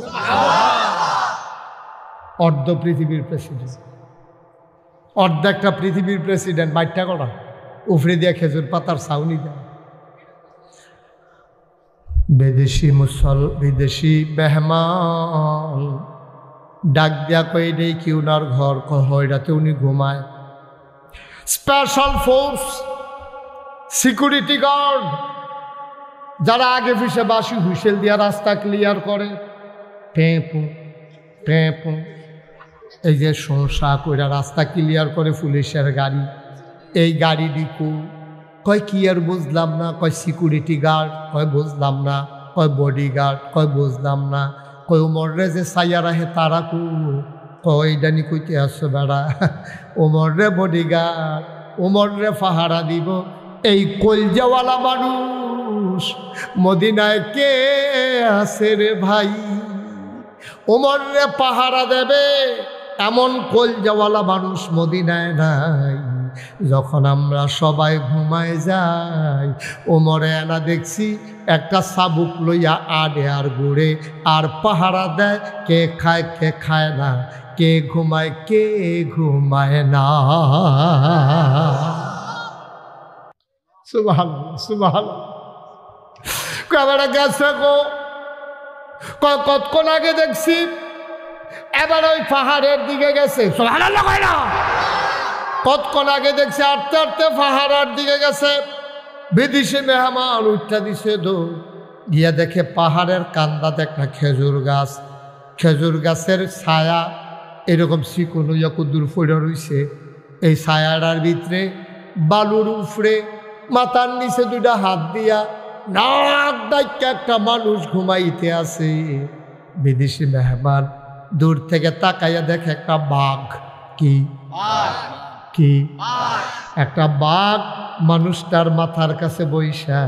অর্ধ পৃথিবীর প্রেসিডেন্ট অর্ধেকটা পৃথিবীর প্রেসিডেন্ট বাইরটা করা উফরে দিয়া খেজুর পাতার ছাউনি দেওয়া বিদেশি মেহমান ডাক দিয়া কই নেই কি উনার ঘর কয়রাতে উনি ঘুমায় স্পেশাল ফোর্স সিকিউরিটি গার্ড যারা আগে পিছে বাসি হুইসেল দিয়া রাস্তা ক্লিয়ার করে টেপু টেপু এই যে সংসা কইরা রাস্তা ক্লিয়ার করে পুলিশের গাড়ি এই গাড়ি ডিকু কয় কি আর বুঝলাম না কয় সিকিউরিটি গার্ড কয় বুঝলাম না কয় বডি গার্ড কয় বুঝলাম না কয় উমরে যে সাইয়া রাহে তারা কু কয় ডানি কইতে আসছো বেড়া উমরে বডি গার্ড উমরে পাহারা দিব এই কলজাওয়ালা মানুষ মদিনায় কে আছে রে ভাই উমরে পাহারা দেবে এমন কলজাওয়ালা মানুষ মদিনায় নাই যখন আমরা সবাই ঘুমায় যাই ওমরে আনা দেখছি একটা চাবুক লইয়া আডে আর ঘুরে আর পাহারা দেয় কে খায় না কে ঘুমায় না সুবহানাল্লাহ সুবহানাল্লাহ কয়বার গেছে গো কতক্ষণ আগে দেখছি এবার ওই পাহাড়ের দিকে গেছে সুবহানাল্লাহ কয় না কতক্ষণ আগে দেখছে আটতে আটতে পাহাড়ের দিকে গেছে বিদেশি মেহমান উঠা দিছে গিয়া দেখে পাহাড়ের কান্দাতে একটা খেজুর গাছের ছায়া এরকম চিকন হইয়া কুদুর ফইরা রইছে এই ছায়াটার ভিতরে বালুর উফরে মাথার নিচে দুইটা হাত দিয়া নাক ডাইকা একটা মানুষ ঘুমাইতে আছে বিদেশি মেহমান দূর থেকে তাকাইয়া দেখে একটা বাঘ কি একটা বাঘ মানুষটার মাথার কাছে বইসা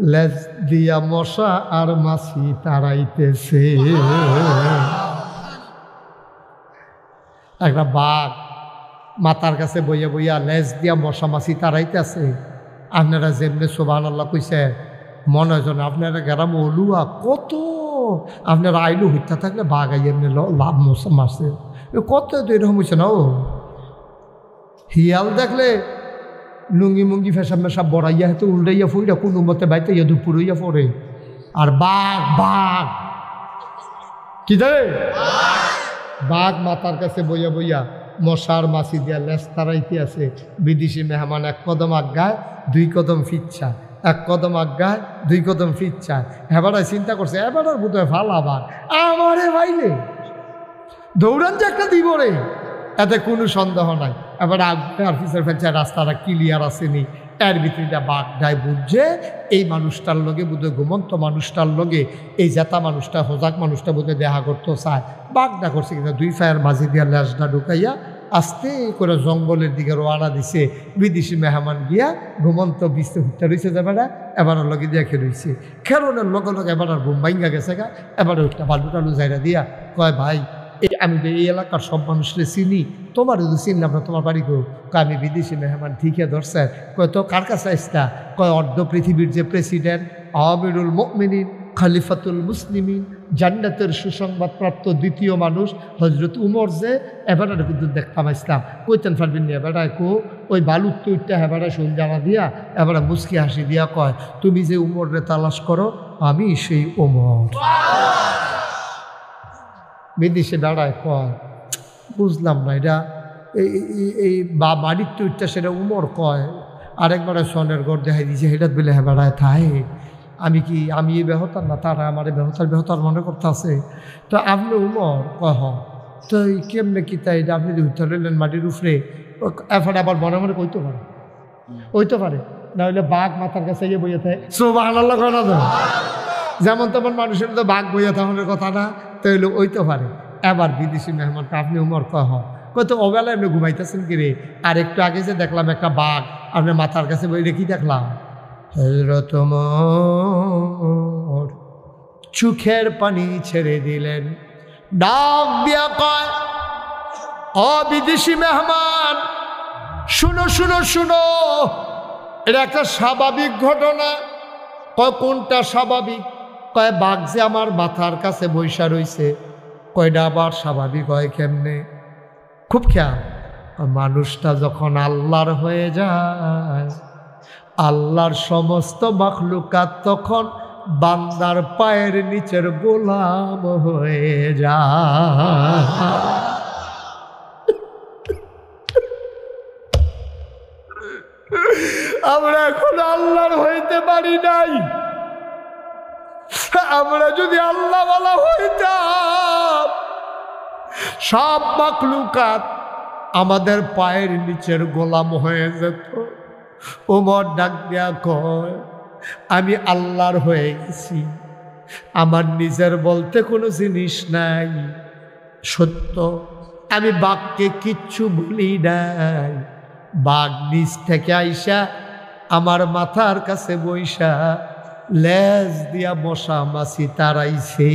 লেজ দিয়া মশা আর মাছি তাড়াইতেছে একটা বাঘ মাথার কাছে বইয়া বইয়া লেজ দিয়া মশা মাছি তাড়াইতেছে আপনারা যেমনি সুবহানাল্লাহ কইছে মনে হয় আপনারা গ্রাম অলুয়া কত আপনারা আইলু হইতে থাকলে বাঘ আই এমনি লাভ মশা মারছে কত এরকম হয়েছে না ও হিয়াল দেখলে লুঙ্গি মুঙ্গি ফেসাব মেশাব বড়াইয়া হয়তো উল্টাইয়া ফুইরা কোনো মতে বাইতে ইয়া দুপুর হইয়া পড়ে আর বাঘ কি দেয় বাঘ মাথার কাছে বইয়া বইয়া মশার মাছি দিয়া লেজ তাড়াইতে আছে বিদেশি মেহমান এক কদম আজ্ঞায় দুই কদম ফিচ্ছা এক কদম আজ্ঞায় দুই কদম ফিচ্ছা এবারে চিন্তা করছে এবার বোধ হয় ভালো আবার আমারে ভাইলে দৌড়ান যে একটা দিব রে, এতে কোনো সন্দেহ নাই। এবার আর পিছের ফেলছে রাস্তাটা ক্লিয়ার আসেনি, এর ভিতরে বাঘটায় বুঝছে এই মানুষটার লগে বোধ ঘুমন্ত মানুষটার লগে এই জেতা মানুষটা হোজাক মানুষটা বোধহয় দেখা করতে চায়। বাঘটা করছে কিন্তু দুই ফায়ার মাঝে দিয়া ল্যাসটা ঢুকাইয়া আস্তে করে জঙ্গলের দিকে রওনা দিছে। বিদেশি মেহমান গিয়া ঘুমন্ত বিস্তে হুট্টা রয়েছে যাবেটা, এবার লগে দিয়া খেলছে। খেরনের লগে লগে এবার আর বোম্বাইঙ্গা গেছে গা। এবার ওইটা বালু টালু জায়গা দিয়া কয় ভাই আমি তো এই এলাকার সব মানুষকে চিনি, তোমার যদি চিনলাম না, তোমার বাড়ি কেউ আমি বিদেশি মেহমান ঠিকই ধরছে। কয় তো কার কাছে আসতা? কয় অর্ধ পৃথিবীর যে প্রেসিডেন্ট, আমিরুল মুমিনিন, খলিফাতুল মুসলিমিন, জান্নাতের সুসংবাদপ্রাপ্ত দ্বিতীয় মানুষ হজরত উমর যে এবারে কিন্তু দেখতাম ইসলাম কইতেন পারবেন না। এবারে কো ওই বালুর তুইটা এবারে শোল জানা দিয়া এবারে মুস্কি হাসি দিয়া কয় তুমি যে উমরে তালাশ করো আমি সেই উমর। বিদেশে বেড়ায় কয় বুঝলাম না এটা এই বা বাড়ির তুইটা সেটা উমর কয়। আরেকবারে সনের ঘর দেখাই দিয়েছে সেটা বেলে হ্যাঁ বেড়ায় থাই আমি কি আমি এই বেহতার না, তারা আমার বেহতার মনে করতে আছে। তো আপনি উমর কহ তো কেমনে কি তাই আপনি উত্তর রইলেন মাটির উপরে এফারে আবার মনে মনে কইতে পারে, ওইতে পারে না হইলে বাঘ মাথার কাছে গিয়ে বইয়ে থাকে সোবাহ আল্লাহ কয় না। যেমন তেমন মানুষের তো বাঘ বইয়া থাকার কথা না, তো হইলে ওইতে পারে। এবার বিদেশি মেহমানকে আপনি উমর কহ কত অবেলা এমনি ঘুমাইতেছেন কি রে? আর একটু আগে যে দেখলাম একটা বাঘ আপনার মাথার কাছে বইলে কি দেখলাম? হযরত ওমর চোখের পানি ছেড়ে দিলেন, ডাক দিয়া কয় ও বিদেশি মেহমান শুনো শুনো শুনো, এটা একটা স্বাভাবিক ঘটনা। কয় কোনটা স্বাভাবিক? কয় বাঘ যে আমার মাথার কাছে বৈশা রইছে। কয়টা আবার স্বাভাবিক হয় কেমনে? খুব খেয়াল, মানুষটা যখন আল্লাহর হয়ে যায়, আল্লাহর সমস্ত মাখলুকাত তখন বান্দার পায়ের নিচের গোলাম হয়ে যায়। আমরা এখন আল্লাহর হইতে পারি নাই। আমরা যদি আল্লাহওয়ালা হইতাম সব মাখলুকাত আমাদের পায়ের নিচের গোলাম হয়ে যেত। ওমর ডাক দেয়া কয় আমি আল্লাহর হয়ে গেছি, আমার নিজের বলতে কোনো জিনিস নাই। সত্য আমি বাঘকে কিচ্ছু বলি নাই। বাঘ নিজ থেকে আইসা আমার মাথার কাছে বইসা লেজ দিয়া মশা মাছি তারাইছে,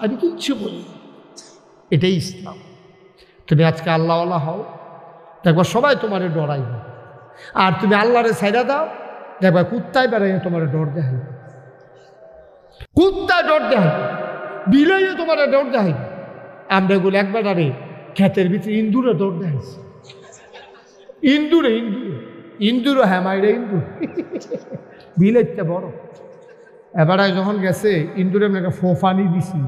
আমি কিচ্ছু বলি। এটাই ইসলাম। তুমি আজকে আল্লাহওয়ালা হও, দেখবা সবাই তোমারে ডরাইবে। আর তুমি আল্লাহরে ছাইড়া দাও, দেখবা কুত্তায় বেড়াইয়া তোমারে ডর দেখাই, কুত্তায় ডর দেখাই, বিলাইয়ে তোমারে ডর দেখাই। আমরা এগুলো একবার আরে ক্ষেতের ভিতরে ইন্দুরে ডর দেখাইছি। ইন্দুরে ইন্দুরে ইন্দুরও হ্যাঁ মাইরে ইন্দুর বিলাইতে বড়। এবার যখন গেছে ইন্দুরে আমি একটা ফোফানি দিছি,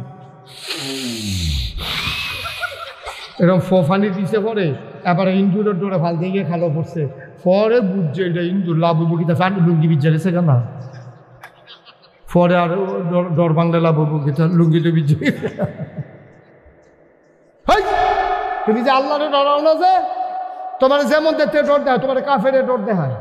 এরকম ফোফানি দিছে পরে এবার ইন্দুরের ডোরে ফাল দিয়ে খালো পড়ছে। পরে বুঝছে এটা ইন্দুর লাভ বুকিতে ফান্ড লুঙ্গি বিজ্জা গেছে কেন, পরে আর ডর বাংলা লাভ বুকিতে লুঙ্গিতে বিজ্জে। তুমি যে আল্লাহরে ডরাও না, যে তোমার যেমন দেখতে ডর দেয়, তোমার কাফেরে ডর দেখায়,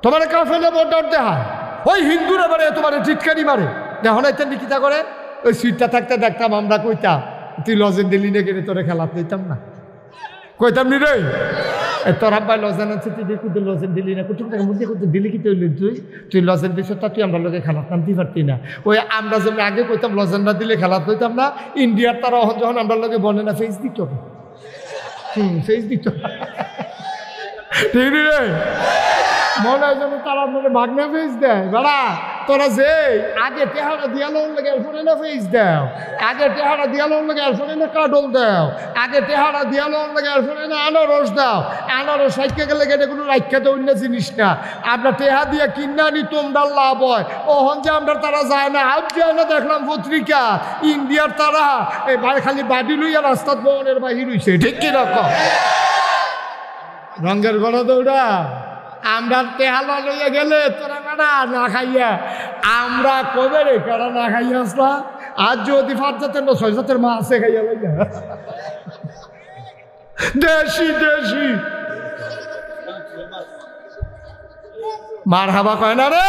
তোমার কাফেরে ডর দেখায়। ওই হিন্দুরা মারে তোমার চিৎকারি মারে, দেখো না ইত্যাদি কিতা করে। ওই সিটটা থাকতে দেখতাম আমরা, কইতাম তুই লজেন দিলি না কেন, তোরে খেলাত দিতাম না, কইতাম নি রে তোর আব্বাই লজেন আছে তুই দেখুন লজেন দিলি না, কোথাও টাকা মধ্যে করতে দিলি কি তুই তুই লজেন দিছ তা তুই আমরা লোকে খেলাত নামতে পারতি না। ওই আমরা যেমন আগে কইতাম লজেন না দিলে খেলাত হইতাম না, ইন্ডিয়ার তারা যখন আমরা লোকে বলে না ফেস দিত, ফেস দিত, ঠিক রে মনে হয় যেন তারা মনে ভাগনা ফেস দেয়। বেড়া তোরা যে আগে টেহারা দিয়ালোর লেগে এরপরে না ফেস দাও, আগে টেহারা দিয়ালোর লেগে এরপরে না কাডল দাও, আগে টেহারা দিয়ালোর লেগে এরপরে না আনারস দাও। আনারস সাইকে গেলে এটা কোনো রাখ্যাতে অন্য জিনিস না, আমরা টেহা দিয়ে কিনা আনি তোমরা লাভ হয়। ওহন যে আমরা তারা যায় না, আজ যায় না দেখলাম পত্রিকা ইন্ডিয়ার তারা এই খালি বাড়ি লইয়া রাস্তার ভবনের বাহির হইছে, ঠিক কিরকম রঙের গড়া দৌড়া। আমরা তেহালা লইয়া গেলে তোরা বেড়া না খাইয়া, আমরা কবে রে কারা না খাইয়া আসলা আজ যদি 5 জাতের না 6 জাতের মা আছে খাইয়া লইয়া দেশি দেশি মার হাবা কয় না রে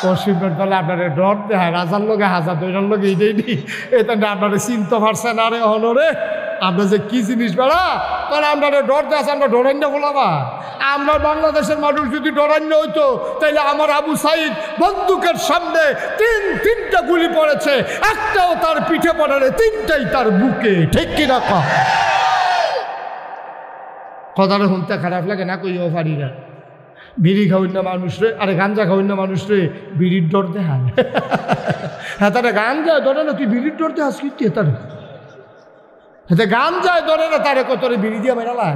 পশ্চিমের দলে আপনার ডর দেয় রাজার লোকে হাজার দৈরার লোকে এই নি এটা আপনার চিন্তা পারছে না রে হনরে আমরা যে কি জিনিস বেড়া তাহলে আপনার ডর দেয় আমরা ডরান্য বলাবা আমরা বাংলাদেশের মানুষ যদি ডরান্য হইতো তাইলে আমার আবু সাইদ বন্দুকের সামনে তিনটা গুলি পড়েছে একটাও তার পিঠে পড়ে রে 3টাই তার বুকে ঠিক কিনা কথাটা শুনতে খারাপ লাগে না কইও পারি না বিড়ি খাওয়াই না মানুষ রে আরে গাঞ্জা খাওয়াই না মানুষ রে বিড়ির ডর দেখায় হ্যাঁ তারা গাঞ্জা ধরে না তুই বিড়ির ডর দেখাস কি তার হ্যাঁ গাঞ্জায় ধরে না তারে কত রে বিড়ি দিয়ে বেড়ালা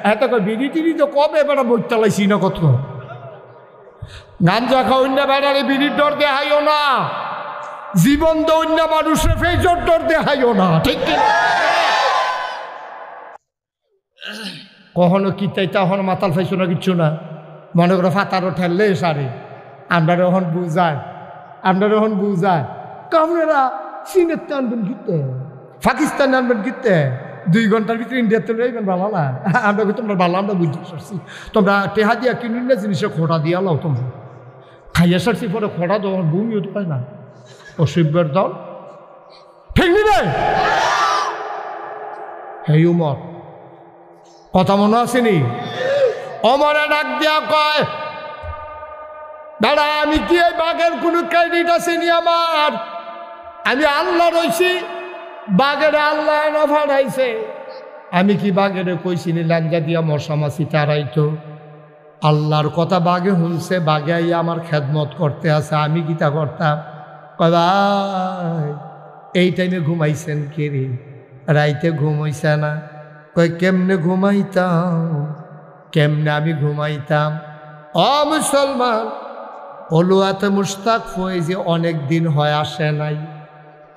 হ্যাঁ তো বিড়ি টিড়ি তো কবে বেড়া বই চালাইছি না কত গাঞ্জা খাওয়াই না বেড়ারে বিড়ির ডর দেখাইও না জীবন দৈন্য মানুষের ফেজর ডর দেখাইও না ঠিক কিনা কখনো কি তাই তখন মাতাল ফাইছো না কিচ্ছু না মনে করো ফাতারও ঠেললে সারে আমরা যখন বুঝায় কামড়েরা চীনের তো আনবেন গিতে পাকিস্তানে আনবেন গিতে 2 ঘন্টার ভিতরে ইন্ডিয়াতে রইবেন ভালো না আমরা তোমরা ভালো আমরা বুঝতে পারছি তোমরা টেহা দিয়া কিনুন না জিনিসে খোঁড়া দিয়া লাও তোমরা খাইয়া সারছি পরে খোঁড়া যখন বমিও তো পায় না অসভ্যের দল ঠিক নিবে হেই উমর কথা মনে আসেনি অমরে ডাক দিয়া কয় দাদা আমি কি এই বাঘের কোনো ক্রেডিট আসেনি আমার আমি আল্লাহ রইছি বাঘের আল্লাহ না ফাড়াইছে আমি কি বাঘের কইছিনি লাঞ্জা দিয়া মশা মাছি তারাইতো আল্লাহর কথা বাঘে শুনছে বাঘে আইয়া আমার খেদমত করতে আছে আমি কি তা করতাম কয় ভাই এই টাইমে ঘুমাইছেন কে রে রাইতে ঘুম হইছে না কয় কেমনে ঘুমাইতাম কেমনে আমি ঘুমাইতাম ও মুসলমান অলুয়াতে মুশতাক ফয়েজি অনেক দিন হয় আসে নাই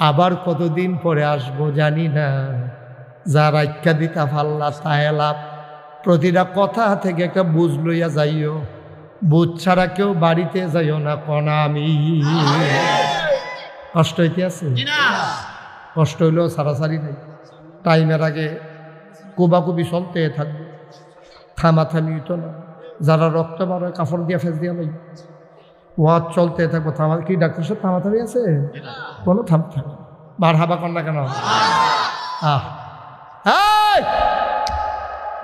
আবার কতদিন পরে আসবো জানি না যার আখ্যা দিতা ফাল্লা তাহেলাম প্রতিটা কথা থেকে একটা বুঝ লইয়া যাইও বুঝ ছাড়া কেউ বাড়িতে যাইও না কনা আমি কষ্ট হইতে আছে কষ্ট হইলেও সারাসারি নাই টাইমের আগে কোবাকুবি চলতে থাকবে থামাথামি তো না যারা রক্ত বার হয় কাপড় দিয়া ফেস দিয়া নাই ওয়াজ চলতে থাকবো থামা কি ডাক্তার সাহেব থামাথামি আছে কোনো থাম থাকবে বার হাবা কর না কেন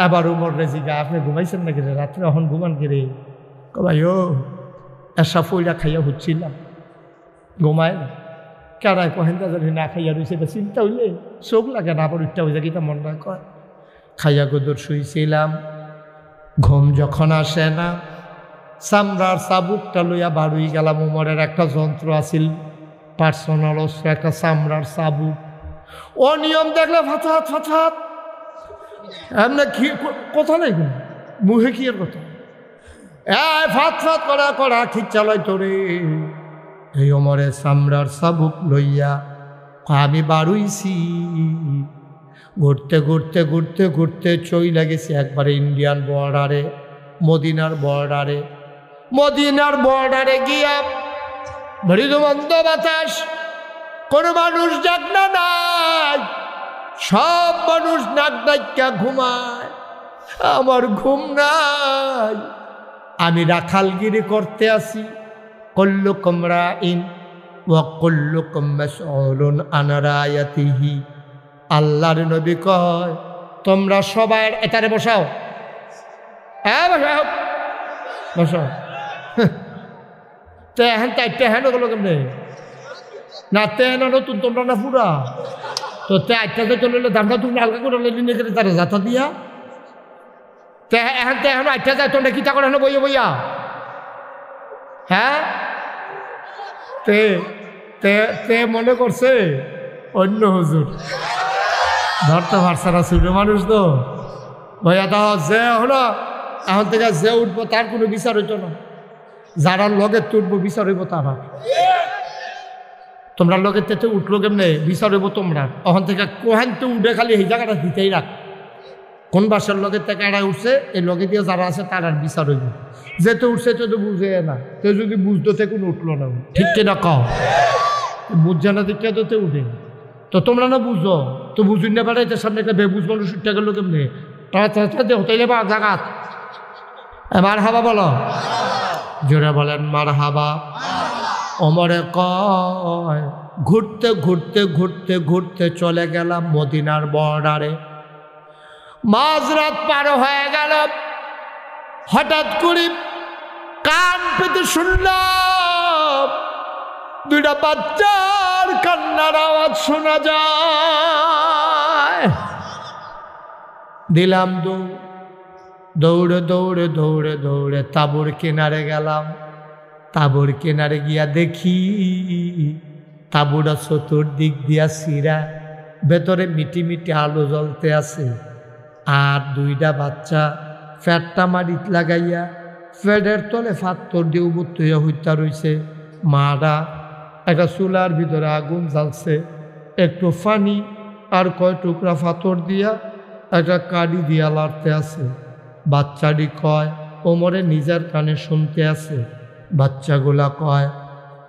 আবার উমর রেজিগা আপনি ঘুমাইছেন নাকি রে রাত্রে এখন ঘুমান কে রে ভাই ও এসা ফইরা খাইয়া হচ্ছিলাম ঘুমায় না কেরায় কহেন্দা যদি না খাইয়া রয়েছে এটা চিন্তা হইলে চোখ লাগে না আবার উঠতে হয়ে কিতা মন না কয় খাইয়া গোদর শুইছিলাম ঘুম যখন আসে না চামড়ার চাবুকটা লইয়া বাড়ুই গেলাম উমরের একটা যন্ত্র আছিল পার্সোনাল অস্ত্র একটা চামড়ার চাবুক অনিয়ম দেখলে ফাঁচাত ফাঁচাত এমনি কি কথা নেই মুহে কি এর কথা ফাঁত ফাঁত করা করা ঠিক চালাই তোরে এই অমরে চামড়ার চাবুক লইয়া আমি বাড়ুইছি ঘুরতে ঘুরতে ঘুরতে ঘুরতে চই লাগেছি একবারে ইন্ডিয়ান বর্ডারে মদিনার বর্ডারে গিয়া মৃদুমন্দ বাতাস কোনো মানুষ জাগনা নাই সব মানুষ নাক ডাক্কা ঘুমায় আমার ঘুম নাই আমি রাখালগিরি করতে আসি কুল্লুকুম রাইন ওয়া কুল্লুকুম মাসউলুন আন রায়াতিহি আল্লাহর নবী কয় তোমরা সবাই এটারে বসাও বসাও তেহেন তেহেন ওগুলো কেমনে না তেহেন নতুন তোমরা না পুরা তো তে আটটাতে চলে দামটা তুমি হালকা করে নিয়ে গেলে তারা যাতা দিয়া তেহেন তেহেন আটটা যায় তোমরা কিতা করে বইয়া বইয়া হ্যাঁ তে তে তে মনে করছে অন্য হুজুর ধরতে পারছে না ছোট মানুষ তো ভাইয়া তাহ যে হলো এখন থেকে যে উঠবো তার কোনো বিচার হইতো না যারা লগে তুটবো বিচার হইব তারা তোমরা লগে তেতে উঠলো কেমনে বিচার হইব তোমরা ওখান থেকে কোহান তো উঠে খালি এই জায়গাটা দিতেই রাখ কোন বাসার লগে থেকে এড়াই উঠছে এই লগে দিয়ে যারা আছে তার আর বিচার হইব যেতে উঠছে তো বুঝে না কেউ যদি বুঝতো তে কোনো উঠলো না ঠিক কিনা কও বুঝছে না দেখে তো উঠে। তো তোমরা না বুঝো, তো বুঝুন না পারে সামনে একটা বেবুজ মানুষ উঠতে গেল কেমনি, তাড়াতাড়ি হতে বা জাগাত। মার হাবা বলো, জোরে বলেন মার হাবা। ওমরে কয় ঘুরতে ঘুরতে ঘুরতে ঘুরতে চলে গেলাম মদিনার বর্ডারে। মাঝরাত পার হয়ে গেল, হঠাৎ করে কান পেতে শুনলাম দুইটা বাচ্চার কান্নার আওয়াজ শোনা যায়। দিলাম দৌড়ে দৌড়ে দৌড়ে দৌড়ে তাঁবুর কিনারে গেলাম। তাঁবুর কিনারে গিয়া দেখি তাঁবুটা চতুর্দিক দিয়া সিরা, ভেতরে মিটি মিটি আলো জ্বলতে আছে। আর দুইটা বাচ্চা ফ্যাটটা মারিত লাগাইয়া ফ্যাটের তলে ফাত্তর দিয়ে উবুত হইয়া হইতা রইছে। মারা একটা চুলার ভিতরে আগুন জ্বালছে, একটু পানি আর কয় টুকরা ফাতর দিয়া একটা কাঠি দিয়া লাড়তে আছে। বাচ্চাটি কয়, ওমরে নিজের কানে শুনতে আছে। বাচ্চাগুলা কয়,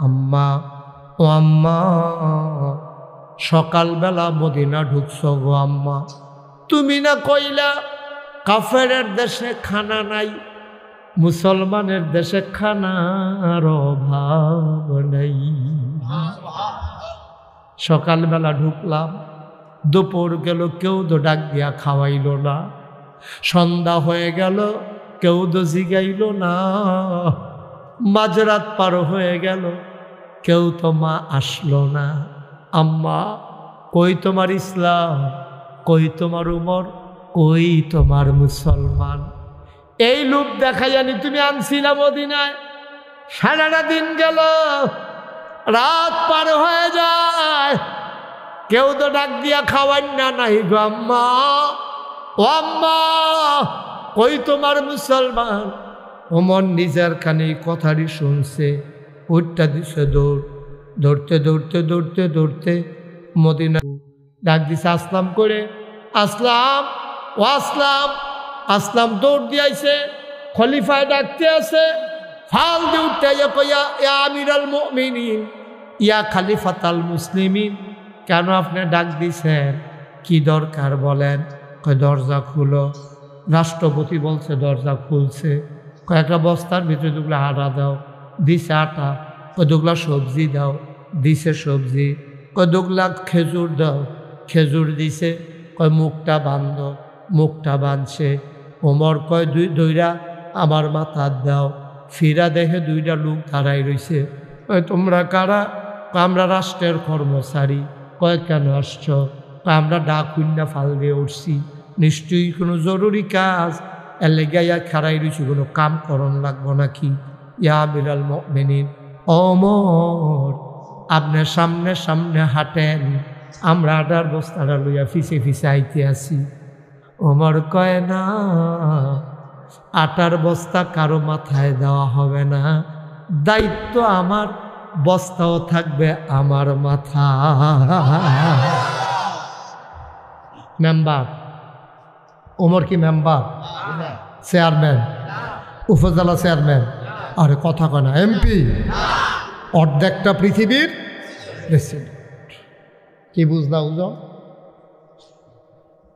আম্মা ও আম্মা, সকালবেলা মদিনা ঢুকছ গো আম্মা, তুমি না কইলা কাফেরের দেশে খানা নাই, মুসলমানের দেশে খানার অভাব নাই। সকালবেলা ঢুকলাম, দুপুর গেল, কেউ তো ডাক দিয়া খাওয়াইল না। সন্ধ্যা হয়ে গেল, কেউ তো জিগাইল না। মাঝরাত পার হয়ে গেল, কেউ তো মা আসলো না। আম্মা কই তোমার ইসলাম, কই তোমার উমর, কই তোমার মুসলমান? এই লোক দেখাই জানি তুমি আনছিলাম মদিনায়। সারাটা দিন গেল, রাত পার হয়ে যায়, কেউ তো ডাক দিয়া খাওয়ান না। নাই গো আম্মা, ও আম্মা কই তোমার মুসলমান? ওমর নিজের কানে কথাটি শুনছে, উঠটা দিছে দৌড়, দৌড়তে দৌড়তে দৌড়তে দৌড়তে মদিনা ডাক দিছে আসলাম করে, আসলাম ও আসলাম। আসলাম দৌড় দিয়াইছে, খলিফায় ডাকতে আছে, ফাল দিয়ে উঠতে কইয়া, ইয়া আমিরাল মুমিনিন, ইয়া খলিফাতাল মুসলিমিন, কেন আপনি ডাক দিছেন, কি দরকার বলেন? কয় দরজা খুলো। রাষ্ট্রপতি বলছে দরজা খুলছে। কয়েকটা বস্তার ভিতরে দুগুলা আটা দাও, দিছে আটা। কয় দুগুলা সবজি দাও, দিছে সবজি। কয় দুগুলা খেজুর দাও, খেজুর দিছে। কয় মুখটা বান্ধ, মুখটা বাঁধছে। ওমর কয় দুইটা আমার মাথার দাও। ফিরা দেখে দুইটা লোক দাঁড়াই রইছে। কয় তোমরা কারা? আমরা রাষ্ট্রের কর্মচারী। কয় কেন আসছ? আমরা ডাক কুন্যা ফাল দিয়ে উঠছি, নিশ্চয়ই কোনো জরুরি কাজ, এর লেগাইয়া খাড়াই রয়েছি, কোনো কাম করণ লাগবো নাকি? ইয়া আমিরাল মুমিনিন, ওমর আপনার সামনে সামনে হাঁটেন, আমরা আটার বস্তাটা লইয়া ফিসে ফিসে আইতে আসি। ওমর কয় না, আটার বস্তা কারো মাথায় দেওয়া হবে না, দায়িত্ব আমার, বস্তাও থাকবে আমার মাথা। মেম্বার ওমর কি মেম্বার? চেয়ারম্যান, উপজেলা চেয়ারম্যান, আরে কথা কয় না, এমপি, অর্ধেকটা পৃথিবীর প্রেসিডেন্ট। কি বুঝলা বুঝো?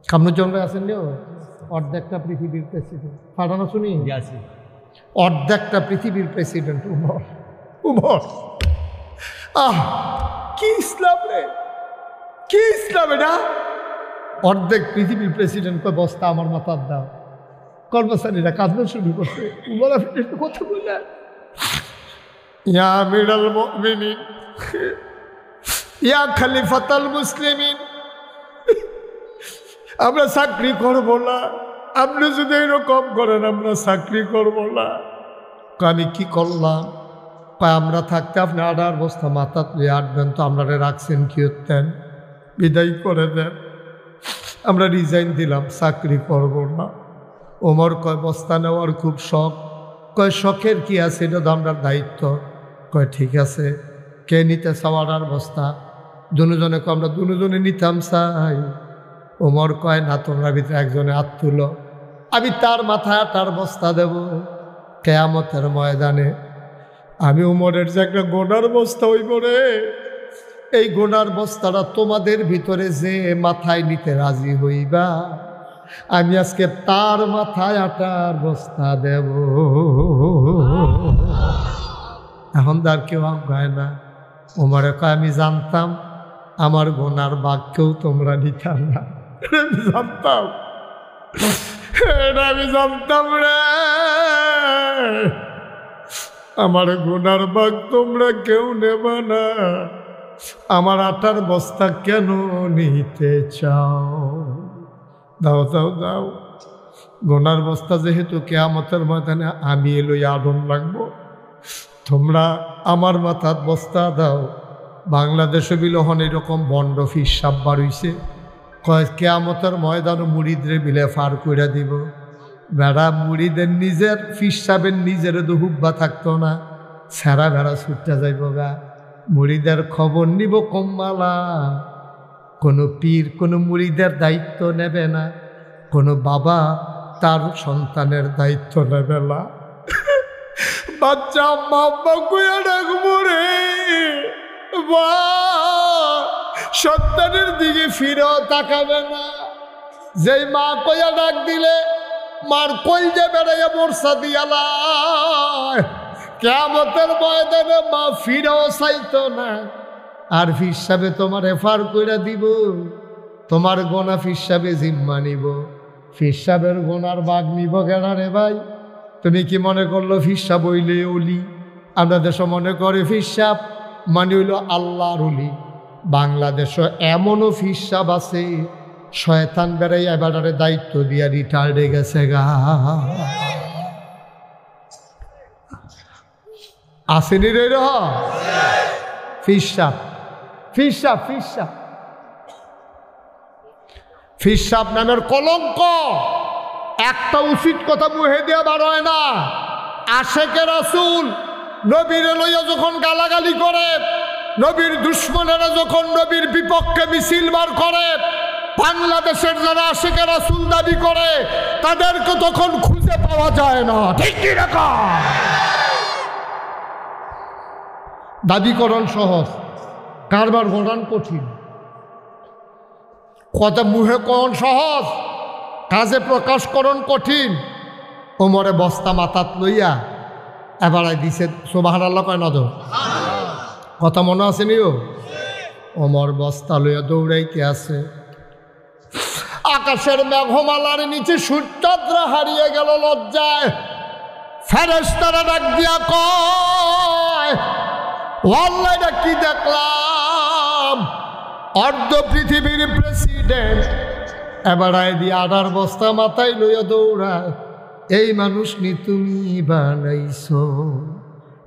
কামরুজ্জামান ভাই আছেন নিও, অর্ধেকটা পৃথিবীর প্রেসিডেন্ট। পাঠানো শুনি, অর্ধেকটা পৃথিবীর প্রেসিডেন্ট উমর। উমর কি ইসলাম রে, কি ইসলাম এটা? অর্ধেক পৃথিবীর প্রেসিডেন্ট কয় বস্তা আমার মাথার দাও। কর্মচারীরা কাঁদতে শুরু করছে। উমর আপনি একটু কথা বললেন, ইয়া আমিরাল মুমিনিন, ইয়া খলিফাতাল মুসলিমিন, আমরা চাকরি করব না, আপনি যদি এরকম করেন আমরা চাকরি করব না। আমি কি করলাম? আমরা থাকতে আপনি আটার বস্তা মাথা তুলে আটবেন, তো আমরা রাখছেন কি হতেন? বিদায় করে দেন। আমরা রিজাইন দিলাম, চাকরি করব না। ওমর কয় বস্তা নেওয়ার খুব শখ। কয় শখের কি আছে, এটা তো আমরা দায়িত্ব। কয় ঠিক আছে, কে নিতে চাওয়ার বস্তা? দুজনে কয় আমরা দুজনে নিতাম চাই। ওমর কয় না, তোমরা ভিতরে একজনে হাত তুলো, আমি তার মাথায় আটার বস্তা দেব কিয়ামতের ময়দানে। আমি উমরের যে একটা গোনার বস্তা হইব রে, এই গোনার বস্তাটা তোমাদের ভিতরে যে মাথায় নিতে রাজি হইবা, আমি আজকে তার মাথায় আটার বস্তা দেব। এখন তার কেউ আজ্ঞায় না। ওমরে কয়, আমি জানতাম আমার গোনার বাক্যও তোমরা নিতাম না। জানতাম, আমি জানতাম রে, আমার গোনার বাঘ তোমরা কেউ নেবা না। আমার আটার বস্তা কেন নিতে চাও? দাও দাও দাও। গোনার বস্তা যেহেতু কিয়ামতের ময়দানে আমি লই আগুন লাগবো, তোমরা আমার মাথার বস্তা দাও। বাংলাদেশে বিলহন এরকম বন্ড ফিস সাপ বাড়ইছে, কয় কিয়ামতের ময়দান মুড়িদরে বিলে ফার কইরা দিব। বেড়া মুড়িদের নিজের ফিস সাপের নিজের তো হুব্বা থাকতো না, সেরা বেড়া ছুটতে যাইব গা। মুড়িদের খবর নিব কম্মালা। কোনো পীর কোনো মুড়িদের দায়িত্ব নেবে না, কোনো বাবা তার সন্তানের দায়িত্ব নেবে না। বাচ্চা আম্মা আব্বা কইয়া ডাকবো রে, বা সন্তানের দিকে ফিরেও তাকাবে না। যেই মা কইয়া ডাক দিলে মার কলজা বেড়াইয়া বর্ষা দিয়ালায়, কিয়ামতের ময়দানে মা ফিরেও চাইতো না। আর ফির সাহেবে তোমার এফার কইরা দিব, তোমার গোনা ফির সাহেবে জিম্মা নিব। ফির সাহেবের গোনার বাঘ নিব কেনা রে ভাই? তুমি কি মনে করলো ফির সাহেব হইলে অলি? আমরা দেশে মনে করে ফির সাহেব মানে হইল আল্লাহর অলি। বাংলাদেশে এমনও ফির সাহেব আছে শয়তান বেড়াই এবারে দায়িত্ব দিয়া রিটায়ার্ডে গেছে গা। আসেনি রে ফির সাহেব, ফির সাহেব, ফির সাহেব, ফির সাহেব নামের কলঙ্ক। একটা উচিত কথা মুহে দিয়া বার হয় না। আশেকে রাসূল নবীর লইয়া যখন গালাগালি করে, নবীর দুশ্মনেরা যখন নবীর বিপক্ষে মিছিল বার করে, বাংলাদেশের যারা আশেকে রাসূল দাবি করে তাদেরকে তখন খুঁজে পাওয়া যায় না। ঠিক কি রাখা? দাবিকরণ সহজ, কারবার গড়ান কঠিন। কথা মুহে কন সহজ, কাজে প্রকাশকরণ কঠিন। ওমরে বস্তা মাথাত লইয়া এবার দিছে সুবহানাল্লাহ কয় নজর। কথা মনে আছে নিও? ওমর বস্তা লইয়া দৌড়াইতে আছে। আকাশের মেঘমালার নিচে সূর্যচন্দ্র হারিয়ে গেল লজ্জায়। ফেরেশতারা ডাক দিয়া কয়, আল্লাহ এটা কি দেখলাম? অর্ধ পৃথিবীর প্রেসিডেন্ট এবার দিয়ে আডার বস্তা মাথায় লইয়া দৌড়ায়। এই মানুষ নি তুমি বানাইছো?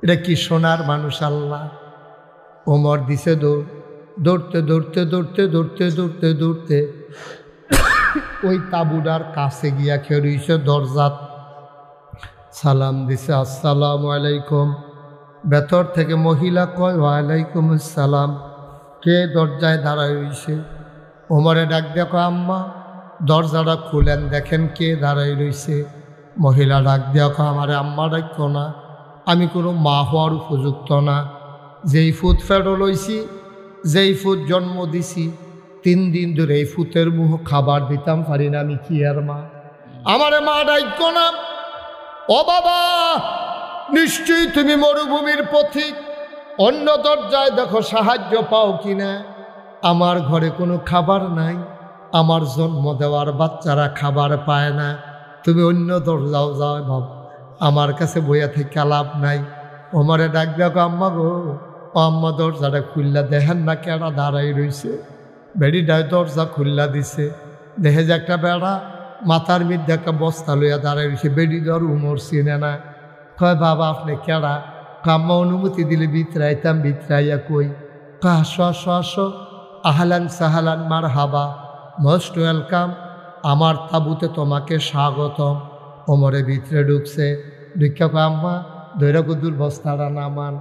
এটা কি সোনার মানুষ আল্লাহ? ওমর দিছে দৌড়, দৌড়তে দৌড়তে দৌড়তে দৌড়তে দৌড়তে দৌড়তে ওই তাবুডার কাছে গিয়া খেয়েছে দরজাত। সালাম দিছে, আসসালামু আলাইকুম। ভেতর থেকে মহিলা কয়, ওয়ালাইকুম আসসালাম। কে দরজায় দাঁড়ায় রইছে? ওমরে ডাক দেখো, আম্মা দরজাটা খুলেন, দেখেন কে দাঁড়াই রইছে। মহিলা ডাক দেখো, আমারে আম্মা ডাকতো না, আমি কোনো মা হওয়ার উপযুক্ত না। যেই ফুট ফেরো লইছি, যেই ফুট জন্ম দিছি, 3 দিন ধরে এই ফুটের মুখ খাবার দিতাম পারি না, আমি কি আর মা? আমারে মা ডাকতো না। ও বাবা, নিশ্চয়ই তুমি মরুভূমির পথিক, অন্য দরজায় দেখো সাহায্য পাও কিনা। আমার ঘরে কোনো খাবার নাই, আমার জন্ম দেওয়ার বাচ্চারা খাবার পায় না, তুমি অন্য দরজাও যাও ভাব, আমার কাছে বইয়া থেকে লাভ নাই। ওমরে ডাক দেখো, আম্মা গো, ও আম্মা দরজাটা খুললা দেখেন না কেডা দাঁড়াই রইছে। বেড়িটায় দরজা খুললা দিছে, দেখে যে একটা বেড়া মাথার মধ্যে একটা বস্তা লইয়া দাঁড়াই রয়েছে। বেড়ি দর উমর চিনে না। কয় বাবা আপনি কেডা? আম্মা অনুমতি দিলে ভিতরাইতাম। ভিতরাইয়া কই? আসো আসো আসো, আহলান সাহালান মার হাবা, মোস্ট ওয়েলকাম, আমার তাবুতে তোমাকে স্বাগতম। ওমরে ভিতরে ঢুকছে, ঢুকা কয় আম্মা দৈরা গুদুর বস্তাটা নামান।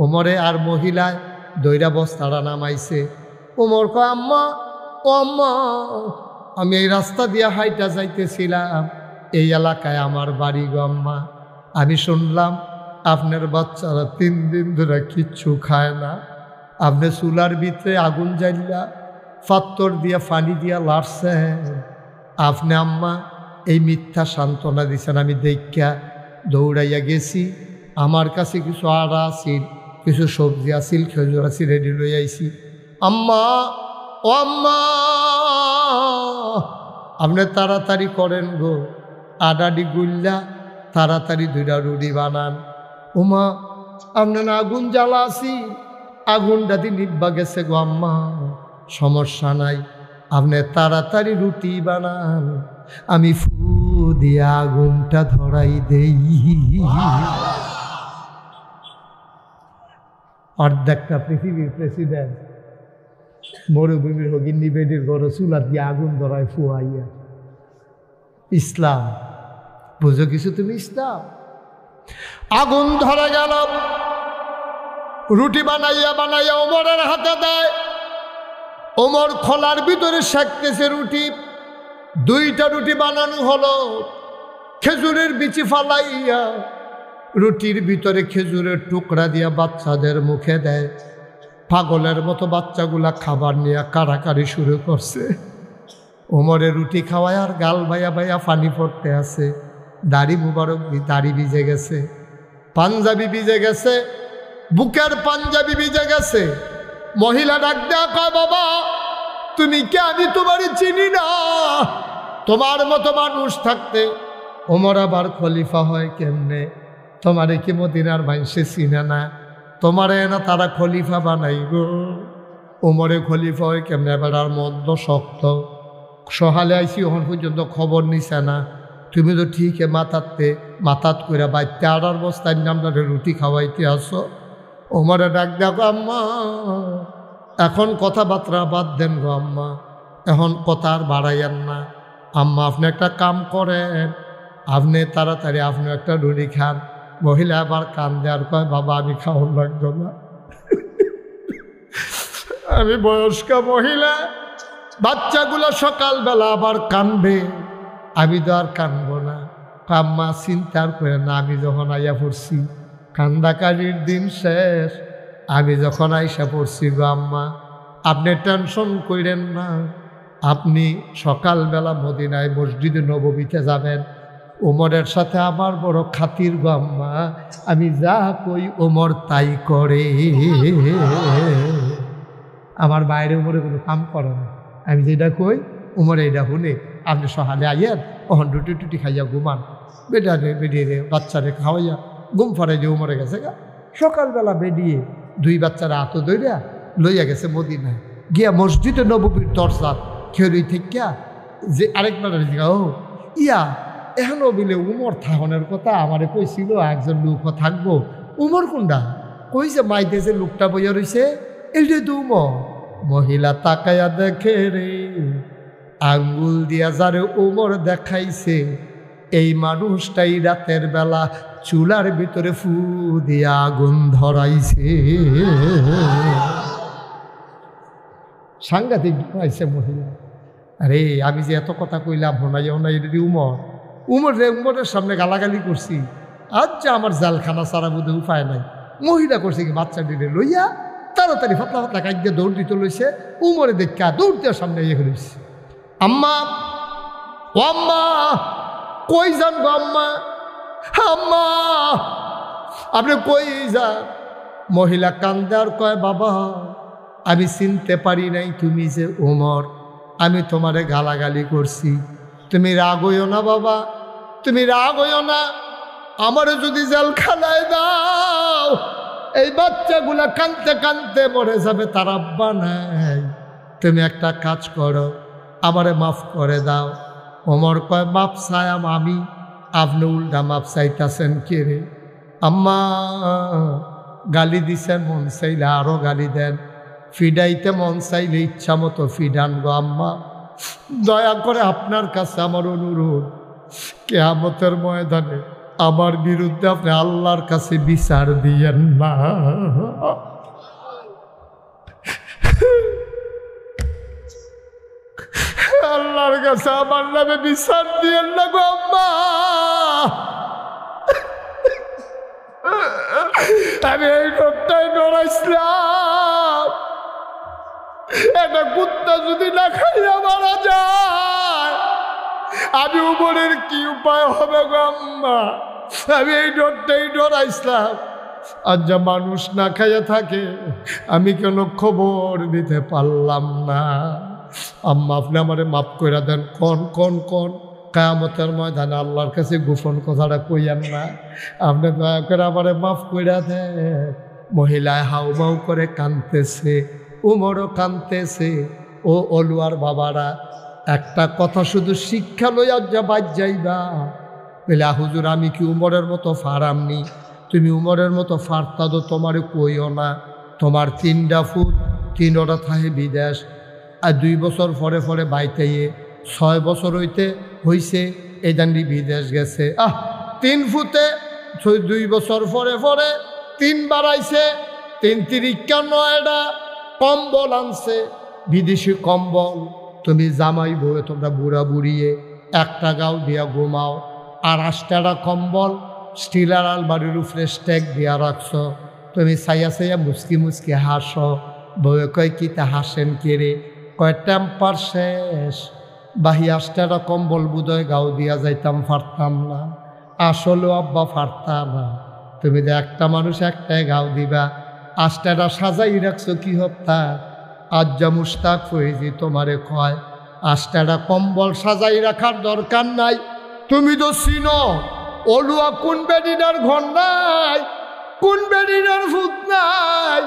ওমরে আর মহিলায় দৈরা বস্তাটা নামাইছে। ওমর কয় আম্মা, ও আম্মা, আমি এই রাস্তা দিয়া হাইটা যাইতেছিলাম, এই এলাকায় আমার বাড়ি গো আম্মা। আমি শুনলাম আপনার বাচ্চারা 3 দিন ধরে কিচ্ছু খায় না, আপনি চুলার ভিতরে আগুন জ্বালিয়া পাত্তর দিয়া পানি দিয়া লাড়ছেন। আপনি আম্মা এই মিথ্যা সান্ত্বনা দিছেন। আমি দেখা দৌড়াইয়া গেছি, আমার কাছে কিছু আড়া আছিল, কিছু সবজি আছিল, খেজুর আছিল, রেডি লই আইছি। আম্মা, ও আম্মা, আপনি তাড়াতাড়ি করেন গো, আডাডি গুল্লা তাড়াতাড়ি 2টা রুটি বানান। ওমা, আপনার আগুন জ্বালা আছি, আগুনটা দিয়ে নিব্বা গেছে গো আম্মা। সমস্যা নাই, আপনি তাড়াতাড়ি রুটি বানান, আমি ফু দিয়ে আগুনটা ধরাই দেই। অর্ধেকটা পৃথিবীর প্রেসিডেন্ট মরুভূমির হগিন্নি বেডির গড় চুলা দিয়ে আগুন ধরায় ফুয়াইয়া। ইসলাম বুঝো কিছু তুমি? ইসলাম আগুন ধরে গেল, রুটি বানাইয়া বানাইয়া ওমরের হাতে দেয়। ওমর খোলার ভিতরে সেঁকতেছে রুটি। 2টা রুটি বানানো হলো, খেজুরের বিচি ফালাইয়া রুটির ভিতরে খেজুরের টুকরা দিয়া বাচ্চাদের মুখে দেয়। পাগলের মতো বাচ্চাগুলা খাবার নিয়ে কাড়াকাড়ি শুরু করছে। ওমরের রুটি খাওয়ায় আর গাল ভাইয়া ভাইয়া পানি পড়তে আছে। দাড়ি মুবারক, দাড়ি ভিজে গেছে, পাঞ্জাবি ভিজে গেছে, বুকের পাঞ্জাবি ভিজে গেছে। মহিলা ডাক দেয়া কয়, বাবা তুমি কে? আমি তোমারে চিনি না। তোমার মতো মানুষ থাকতে ওমর আবার খলিফা হয় কেমনে? তোমারে কি মদিনার মানুষে চিনে না? তোমারে না তারা খলিফা বানাইব। ওমরে খলিফা হয় কেমনে? এবার আর মন্দ শক্ত সহালে আইসি, ওখান পর্যন্ত খবর নিছে না। তুমি তো ঠিক মাথাত করে বাইতে আড়ার বস্তায় নামটারে রুটি খাওয়াইতে আসো। ওমরে ডাক দেখো, আম্মা এখন কথাবার্তা বাদ দেন গো আম্মা, এখন কথা আর বাড়াইয়েন না। আম্মা আপনি একটা কাম করেন, আপনি তাড়াতাড়ি আপনি একটা রুটি খান। মহিলা আবার কান দেওয়ার কয়, বাবা আমি খাওয়ার লাগতো না, আমি বয়স্কা মহিলা, বাচ্চাগুলো সকালবেলা আবার কানবে, আমি তো আর কানবো না। আম্মা চিন্তার করে না, আমি যখন আইয়া পড়ছি কান্দাকারির দিন শেষ, আমি যখন আইসা পড়ছি গো আম্মা, আপনি টেনশন করেন না। আপনি সকালবেলা মদিনায় মসজিদে নববীতে যাবেন, ওমরের সাথে আমার বড় খাতির গো আম্মা, আমি যা কই ওমর তাই করে। আমার বাইরে ওমরে কোনো কাম করে না, আমি যেটা কই ওমরে এটা শুনে। আপনি সকালে আইয়েন, ওখান রুটি টুটি খাইয়া ঘুমান, বেডিয়ে বাচ্চারে খাওয়াইয়া ঘুম ফাড়াই যে ওমরে গেছে গা। সকালবেলা বেডিয়ে 2 বাচ্চারা হাতে ধরিয়া লইয়া গেছে মদিনায়, গিয়া মসজিদে নববীর দরজাত খেরুই থেকে যে আরেকবার ও ইয়া এখনও বিলে উমর থাকনের কথা আমারে কইছিল, একজন লোক থাকবো। উমর কোনটা? কইছে মাইতে যে লোকটা বইয়া রয়েছে, এইটাই তো উমর। মহিলা তাকাইয়া দেখে রে, আঙ্গুল দিয়া যারে উমর দেখাইছে, এই মানুষটাই রাতের বেলা চুলার ভিতরে ফু দিয়া আগুন ধরাইছে। সাংঘাতিক ধরাইছে মহিলা। আরে আমি যে এত কথা কইলাম হোনাইও না, এটা উমরের সামনে গালাগালি করছি, আজ যে আমার জালখানা সারা বোধে উপায় নাই। মহিলা করছে কি বাচ্চা দিলে লইয়া তাড়াতাড়ি ফাতলা ফাতলা কাইতে দৌড় দিতে লইছে। উমরে দেখা দৌড় দেওয়ার সামনে ইয়ে লইছে। আম্মা, ও আম্মা, কই যান গো আম্মা? আম্মা আপনি কই যান? মহিলা কান্দে আর কয়, বাবা আমি চিনতে পারি নাই তুমি যে ওমর, আমি তোমারে গালাগালি করছি, তুমি রাগ হইও না বাবা, তুমি রাগ হইও না। আমারে যদি জেলখানায় দাও, এই বাচ্চাগুলা কানতে কানতে মরে যাবে, তার আব্বা নাই। তুমি একটা কাজ করো, আমারে মাফ করে দাও। ওমর কয়, মাপ চাইম আমি, আপনি উল্টা মাপ চাইতেছেন কে রে? আম্মা গালি দিছেন, মন চাইলে আরো গালি দেন, ফিডাইতে মন চাইলে ইচ্ছা মতো ফিডান গো আম্মা। দয়া করে আপনার কাছে আমার অনুরোধ, কিয়ামতের ময়দানে আমার বিরুদ্ধে আপনি আল্লাহর কাছে বিচার দিয়েন না। আল্লাহর কাছে আমার নামে বিচার দিয়েন না গো আম্মা। আমি এই লোকটাই ডরাইছিলাম, একটা কুত্তা যদি না খাইয়া মারা যায় আমি উমরের কি উপায় হবে গো আম্মা? আমি এই ডরটাই ডরাইছিলাম। আর যা মানুষ না খাইয়া থাকে আমি কেন খবর দিতে পারলাম না। আম্মা আপনি আমারে মাফ করে দেন। কোন কোন কোন কিয়ামতের ময়দানে আল্লাহর কাছে গোপন কথাটা কইয়ান না। আপনি দয়া করে আমারে মাফ করে দেন। মহিলায় হাউমাউ করে কাঁদতেছে, উমরও কাঁদতেছে। ও অলুয়ার বাবারা, একটা কথা শুধু শিক্ষা লইয়া যা বাদ যাইবা। বলে হুজুর আমি কি উমরের মতো ফারামনি? তুমি উমরের মতো ফারতা তো তোমারে কইও না। তোমার 3টা ফুট 3টা থাহে বিদেশ, আর 2 বছর পরে পরে বাইতে 6 বছর হইছে এই দান্ডি বিদেশ গেছে। 3 ফুটে 2 বছর পরে পরে 3 বাড়াইছে। 3 তিরিকা 9টা কম্বল আনছে, বিদেশি কম্বল। তুমি জামাই বউয়ে তোমরা বুড়া বুড়িয়ে একটা গাও দিয়া ঘুমাও, আর 8টা কম্বল স্টিলার আলমারির উপরে স্টেক দিয়া রাখছো। তুমি চাইয়া চাইয়া মুসকি মুসকি হাসো। বউয়ে কয় কি তা হাসেন কে রে? কয় টেম্পার শেষ, বাহি 8টা কম্বল বুধয় গাও দিয়া যাইতাম, পারতাম না। আসলেও আব্বা পারতাম না। তুমি যে একটা মানুষ একটাই গাও দিবা, 8টা সাজাই রাখছো কি হত্যা? আজ যা মুস্তাক ফৈজি তোমারে কয় 8টা কম্বল সাজাই রাখার দরকার নাই। তুমি তো চিনো অলুয়া কোন বেডিনার ঘর নাই, কোন বেডিনার ফুট নাই,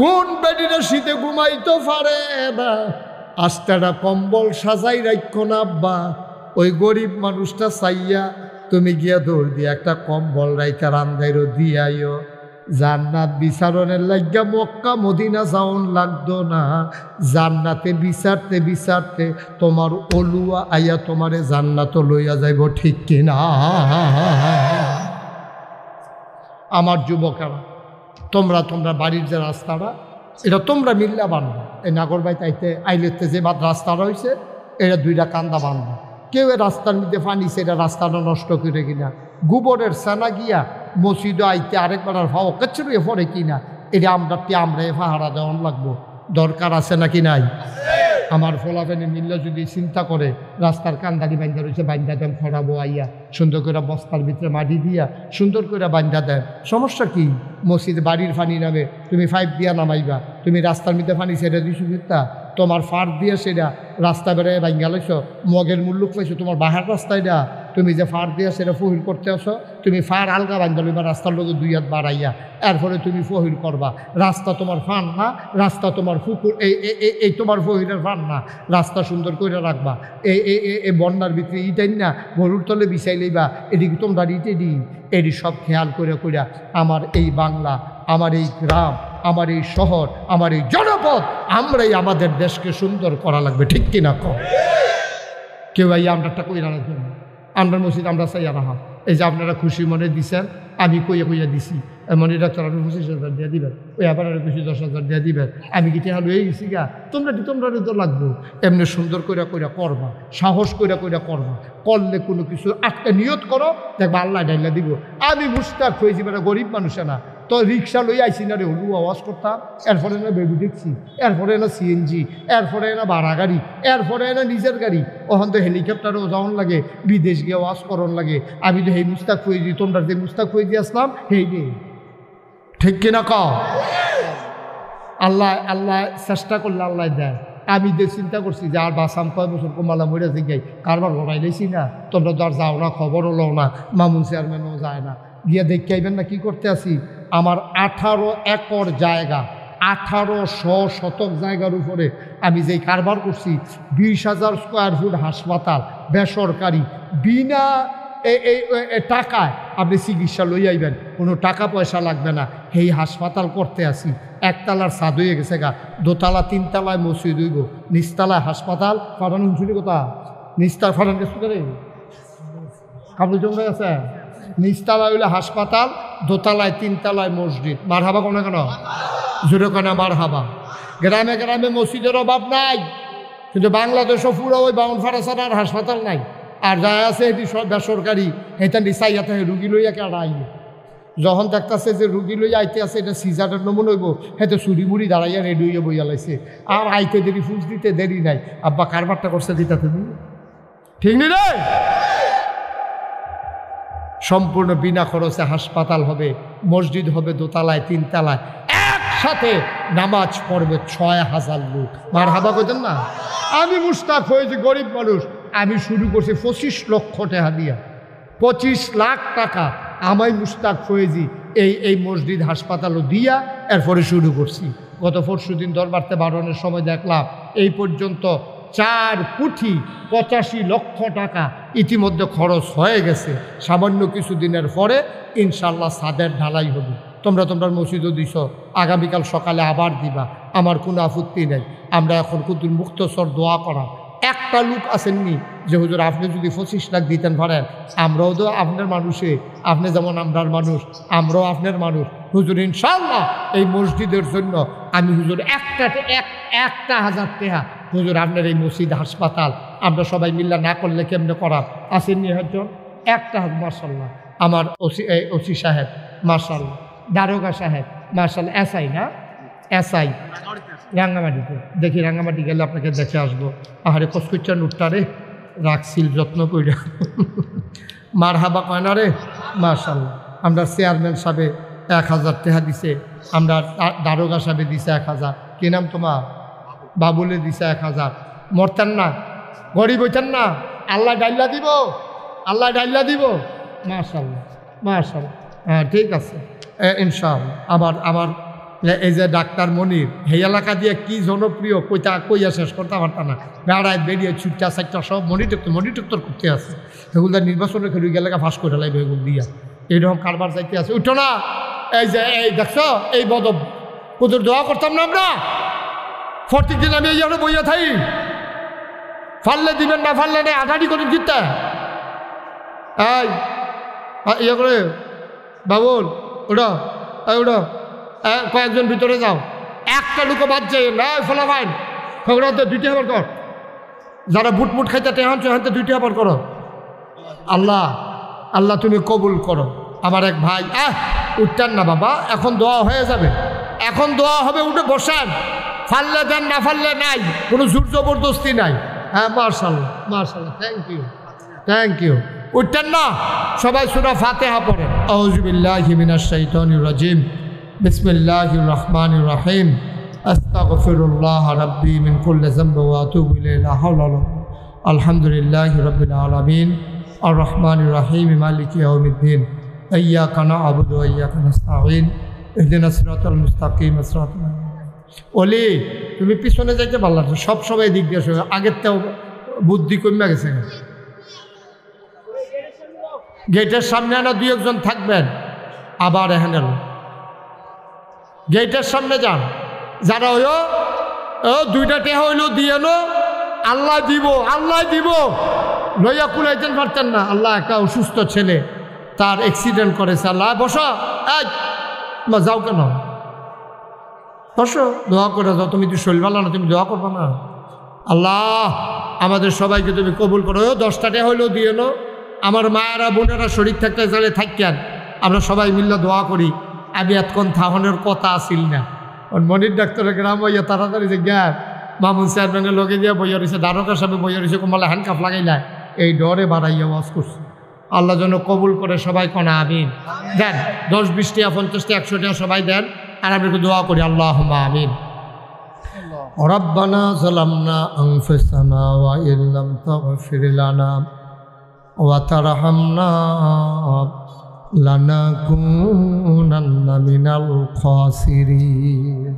কোন বেডিনা শীতে ঘুমাইতে পারে না। 8টা কম্বল সাজাই রাখো না আব্বা। ওই গরিব মানুষটা চাইয়া তুমি গিয়া দৌড় দিয়ে একটা কম্বল রাইতা রান্দাইরও দিয়াইও। জান্নাত বিচারণের লাগিয়া মক্কা মদিনা যাওন লাগতো না। জান্নাতে বিচারতে বিচারতে তোমার অলুয়া আইয়া তোমারে জান্নাত লইয়া যাইব, ঠিক কিনা? আমার যুবকেরা, তোমরা বাড়ির যে রাস্তাটা এটা তোমরা মিল্লা বানবা। এই নাগরবাই তাইতে আইলেতে যে বাদ রাস্তাটা হয়েছে এটা 2টা কান্দা বানবা। কেউ রাস্তার মধ্যে ফানিছে এটা রাস্তাটা নষ্ট করে কিনা, গোবরের সানা গিয়া মসজিদে আইতে আরেকবার আর ভাও কাছড়িয়ে পড়ে কিনা, এটা আমরা পাহারা দেওয়ান লাগবো। দরকার আছে নাকি নাই? আমার ফলাফেনে মিল্লা যদি চিন্তা করে রাস্তার কান্দারি বান্ধা রয়েছে, বান্ধা দেন ফড়াবো আইয়া সুন্দর করে বস্তার ভিতরে মাটি দিয়া সুন্দর করে বান্ধা দেন। সমস্যা কি? মসজিদে বাড়ির ফানি নামে তুমি 5 দিয়া নামাইবা। তুমি রাস্তার মধ্যে ফানি সেটা দিছো কিতা, তোমার ফার দিয়ে সেটা রাস্তা বেড়ে ভাঙ্গা লাইছ, মগের মূল্য পাইছো তোমার বাহার রাস্তায়টা। তুমি যে ফার দিয়ে সেটা ফহির করতে আসো, তুমি ফার আলগা বাঙ্গা লইবা রাস্তার লোক 2 হাত বাড়াইয়া, এরপরে তুমি ফহির করবা। রাস্তা তোমার ফান না, রাস্তা তোমার ফুকুর, এই তোমার ফহিরের ফান না। রাস্তা সুন্দর করে রাখবা। এই বন্যার ভিতরে ইটাই না গরুর তলে বিছাই লইবা, এদিকে তোমরা ইটে দিই। এটি সব খেয়াল করে কইরা আমার এই বাংলা, আমার এই গ্রাম, আমার এই শহর, আমার এই জনপদ, আমরাই আমাদের দেশকে সুন্দর করা লাগবে, ঠিক কিনা? কম কেউ এই আমরাটা কইরা রাখবেন না। আমরা মসজিদ আমরা চাইয়া রাখা। এই যে আপনারা খুশি মনে দিছেন, আমি কইয়া দিছি। মনে ডাক্তার আপনি 25,000 দিয়ে দিবেন, ওই আবার আরো কিছু 10,000 দিয়ে দিবেন। আমি কি টেহা লয়ে গেছি গা? তোমরা তো লাগবো। এমনি সুন্দর কইরা করবা, সাহস কইরা করবা। করলে কোনো কিছু আটকে নিয়ত করো, দেখবা আল্লাহ ডাইলা দিব। আমি মুস্তাক হয়েছি, মানে গরিব মানুষে না তো রিক্সা লই আইসি না রে, হলু আওয়াজ করতাম। এরপরে না বেবি দেখছি, এরপরে না সিএনজি, এরপরে না ভাড়া গাড়ি, এরপরে না নিজের গাড়ি। ওখান তো হেলিকপ্টারও যাওয়ান লাগে, বিদেশ গিয়ে ওয়াজ করন লাগে। আমি তো সেই মুস্তাক হয়েছি, তোমরা যে মুস্তাক হয়ে আসলাম সেই নেই, ঠিক কিনা? কও আল্লাহ চেষ্টা করলে আল্লাহ দেয়। আমি যে চিন্তা করছি যে আর বাসাম কয় বছর কমালা মরে জিগাই কারবার লড়াই লেছি না। তোমরা তো আর যাও না, খবরও লও না, মামুন চেয়ারম্যানও যায় না। গিয়ে দেখে আইবেন না কি করতে আসি। আমার 18 একর জায়গা, 1800 শতক জায়গার উপরে আমি যেই কারবার করছি, 20,000 স্কোয়ার ফুট হাসপাতাল, বেসরকারি, বিনা টাকায় আপনি চিকিৎসা লই আইবেন, কোনো টাকা পয়সা লাগবে না। এই হাসপাতাল করতে আসি। 1 তলার ছাদ হয়ে গেছে গা, 2 তলা 3 তলায় মসজিদ হইব, নিচতলায় হাসপাতাল। ফাটানো শুনি কথা, নিচতলা ফাটান গেছে কাবুল জমে গেছে। নিচতলায় হইলে হাসপাতাল, 2 তলায় 3 তলায় মসজিদ। মার হাবা কোনো কেন জোরে কেনা মার হাবা। গ্রামে গ্রামে মসজিদের অভাব নাই, কিন্তু বাংলাদেশও পুরো ওই বাউন ফাড়া ছাড়া আর হাসপাতাল নাই। আর যা আছে এটি সব বেসরকারি, এটা নিচাইয়াতে রুগী লইয়া কেডা আইবে। যখন দেখতেছে যে রুগী লই আইতে আছে এটা সিজারের নমুন হইব, হয়তো চুরি মুড়ি দাঁড়াইয়া রেডি হইয়া বইয়া লাইছে, আর আইতে দেরি ফুস দিতে দেরি নাই। আব্বা কারবারটা করছে দিতা তুমি, ঠিক নি রে? সম্পূর্ণ বিনা খরচে হাসপাতাল হবে, মসজিদ হবে দোতলায় তিনতলায়, একসাথে নামাজ পড়বে 6000 লোক। মারহাবা কইতেন না? আমি মুশতাক হয়েছি, গরিব মানুষ, আমি শুরু করছি 25 লক্ষ টাকা দিয়া, 25 লাখ টাকা আমায় মুশতাক ফয়েজি এই মসজিদ হাসপাতালও দিয়া এরপরে শুরু করছি। গত পরশুদিন দরবারতে বারণের সময় দেখলাম এই পর্যন্ত 4 কোটি 85 লক্ষ টাকা ইতিমধ্যে খরচ হয়ে গেছে। সামান্য কিছু দিনের পরে ইনশাল্লাহ ছাদের ঢালাই হবে। তোমরা মসজিদও দিছ, আগামীকাল সকালে আবার দিবা, আমার কোনো আপত্তি নেই। আমরা এখন কিন্তু মুক্তসর দোয়া করা। একটা লোক আসেননি যে হুজুর আপনি যদি 25 লাখ দিতেন পারেন, আমরাও তো আপনার মানুষে, আপনি যেমন আমরার মানুষ, আমরাও আপনার মানুষ। হুজুর ইনশাআল্লাহ এই মসজিদের জন্য আমি হুজুর একটা 1000 টাকা হুজুর আপনার এই মসজিদ হাসপাতাল আমরা সবাই মিল্লা না করলে কেমনে করা আসেননি একজন? একটা হাত। মার্শাল্লাহ আমার ওসি সাহেব, মার্শাল্লাহ দারোগা সাহেব, মার্শাল্লাহ এসআই না, এসআই রাঙ্গামাটিতে। দেখি রাঙ্গামাটি গেলে আপনাকে দেখে আসবো। আহারে কসকচ্চা নুটটা রে রাখছিল যত্ন কইরা, মারহাবা কয় না রে। মার্শাল্লাহ আমরা চেয়ারম্যান সাহেবে 1000 টাকা দিছে, আমরা দারোগা সাহেবে দিছে 1000। কি নাম তোমার? বাবুলে দিছে 1000। মরতেন না, গরিব হইতেন না, আল্লাহ ডাইল্লা দিব, আল্লাহ ডাইল্লা দিব। মার্শাল্লাহ মার্শাল্লাহ, হ্যাঁ ঠিক আছে ইনশাআল্লাহ। আমার এই যে ডাক্তার মনির, এই এলাকা দিয়ে কি জনপ্রিয় কইয়া শেষ করতে পারতাম না। বেড়ায় বেরিয়ে ছুটটা চারটা সব মনিটর করতে আছে, এগুলো নির্বাচনে খেলে এলাকা ফাঁস করে লাগবে এগুলো দিয়া। এইরকম কারবার চাইতে আছে। উঠো না, এই যে এই দেখছো এই বদব কুদুর দোয়া করতাম না আমরা প্রত্যেক দিন। আমি এই জন্য বইয়া থাই, ফাললে দিবেন না ফাললে নেই, আঠাটি করে জিততে এই ইয়ে করে বাবুল ওটা ওটা কয়েকজন ভিতরে যাও, একটা লোক বাদ যায় না ফলা ফাইন খবরাতে 2টি আবার কর। যারা বুটমুট খাইতে টেহানছো হাতে 2টি আবার করো। আল্লাহ আল্লাহ তুমি কবুল করো। আমার এক ভাই উঠতেন না বাবা, এখন দোয়া হয়ে যাবে, এখন দোয়া হবে, উঠে বসান, ফাললে দেন না ফাললে নাই, কোনো জোর জবরদস্তি নাই। হ্যাঁ মার্শাল্লাহ মার্শাল্লাহ, থ্যাংক ইউ। উঠতেন না, সবাই সূরা ফাতিহা পড়েন। আউযু বিল্লাহি মিনাশ শাইতানির রাজিম, বিসমিল্লাহির রহমানির রহিম, আস্তাগফিরুল্লাহ রাব্বি মিন কুল্লি যামবি ওয়া আতুবু ইলাইহি, লা হাওলা ওয়ালা কুওয়াতা। আলহামদুলিল্লাহি রাব্বিল আলামিন, আর রহমানির রহিম, মালিকি ইয়াউমিদ্দিন, ইয়্যাকা না'বুদু ওয়া ইয়্যাকা নাস্তাঈন, ইহদিনাস সিরাতাল মুস্তাকিম, সিরাতাল ওলি। তুমি পিছনে যাইতে পারলা না, সব সময় দিক দিয়ে আগের তেও বুদ্ধি কমে গেছে। গেটের সামনে না 2-1 থাকবেন, আবার এখানে গেটের সামনে যান। যারা হইও 2টা টেহা হইলো দিয়ে নো, আল্লাহ দিব আল্লাহ দিব, লইয়া কুলাইতেন পারতেন না। আল্লাহ একটা অসুস্থ ছেলে, তার অ্যাক্সিডেন্ট করেছে, আল্লাহ বসো, যাও কেন বসো, দোয়া করে যাও। তুমি শরীর ভালো না, তুমি দোয়া করবো না? আল্লাহ আমাদের সবাইকে তুমি কবুল করো। 10টা টেহা হইলেও দিয়ে নো। আমার মায়েরা বোনেরা শরীর থাকতে চাইলে থাকেন, আমরা সবাই মিললে দোয়া করি। আমি এতক্ষণ থাহনের কথা আসিল না, মনির ডাক্তারের গ্রাম বইয়া তাড়াতাড়ি যে গ্যাস মামুন চেয়ারম্যানের লগে দিয়ে বইয়া রয়েছে, দারোগা সাহেব বইয়া রয়েছে, কোমালা হ্যান্ডকাফ লাগাইলায়, এই ডরে বাড়াইয়া ওয়াজ করছে। আল্লাহ যেন কবুল করে সবাই কনা আমিন। দেন 10, 20 টাকা, 50 টাকা, 100 টাকা সবাই দেন, আর আমি দোয়া করি আল্লাহুম্মা আমিন। রব্বানা যালামনা আনফুসানা ওয়া ইল্লাম তাগফির লানা ওয়া তারহামনা লানাকুনান্না মিনাল খাসিরিন।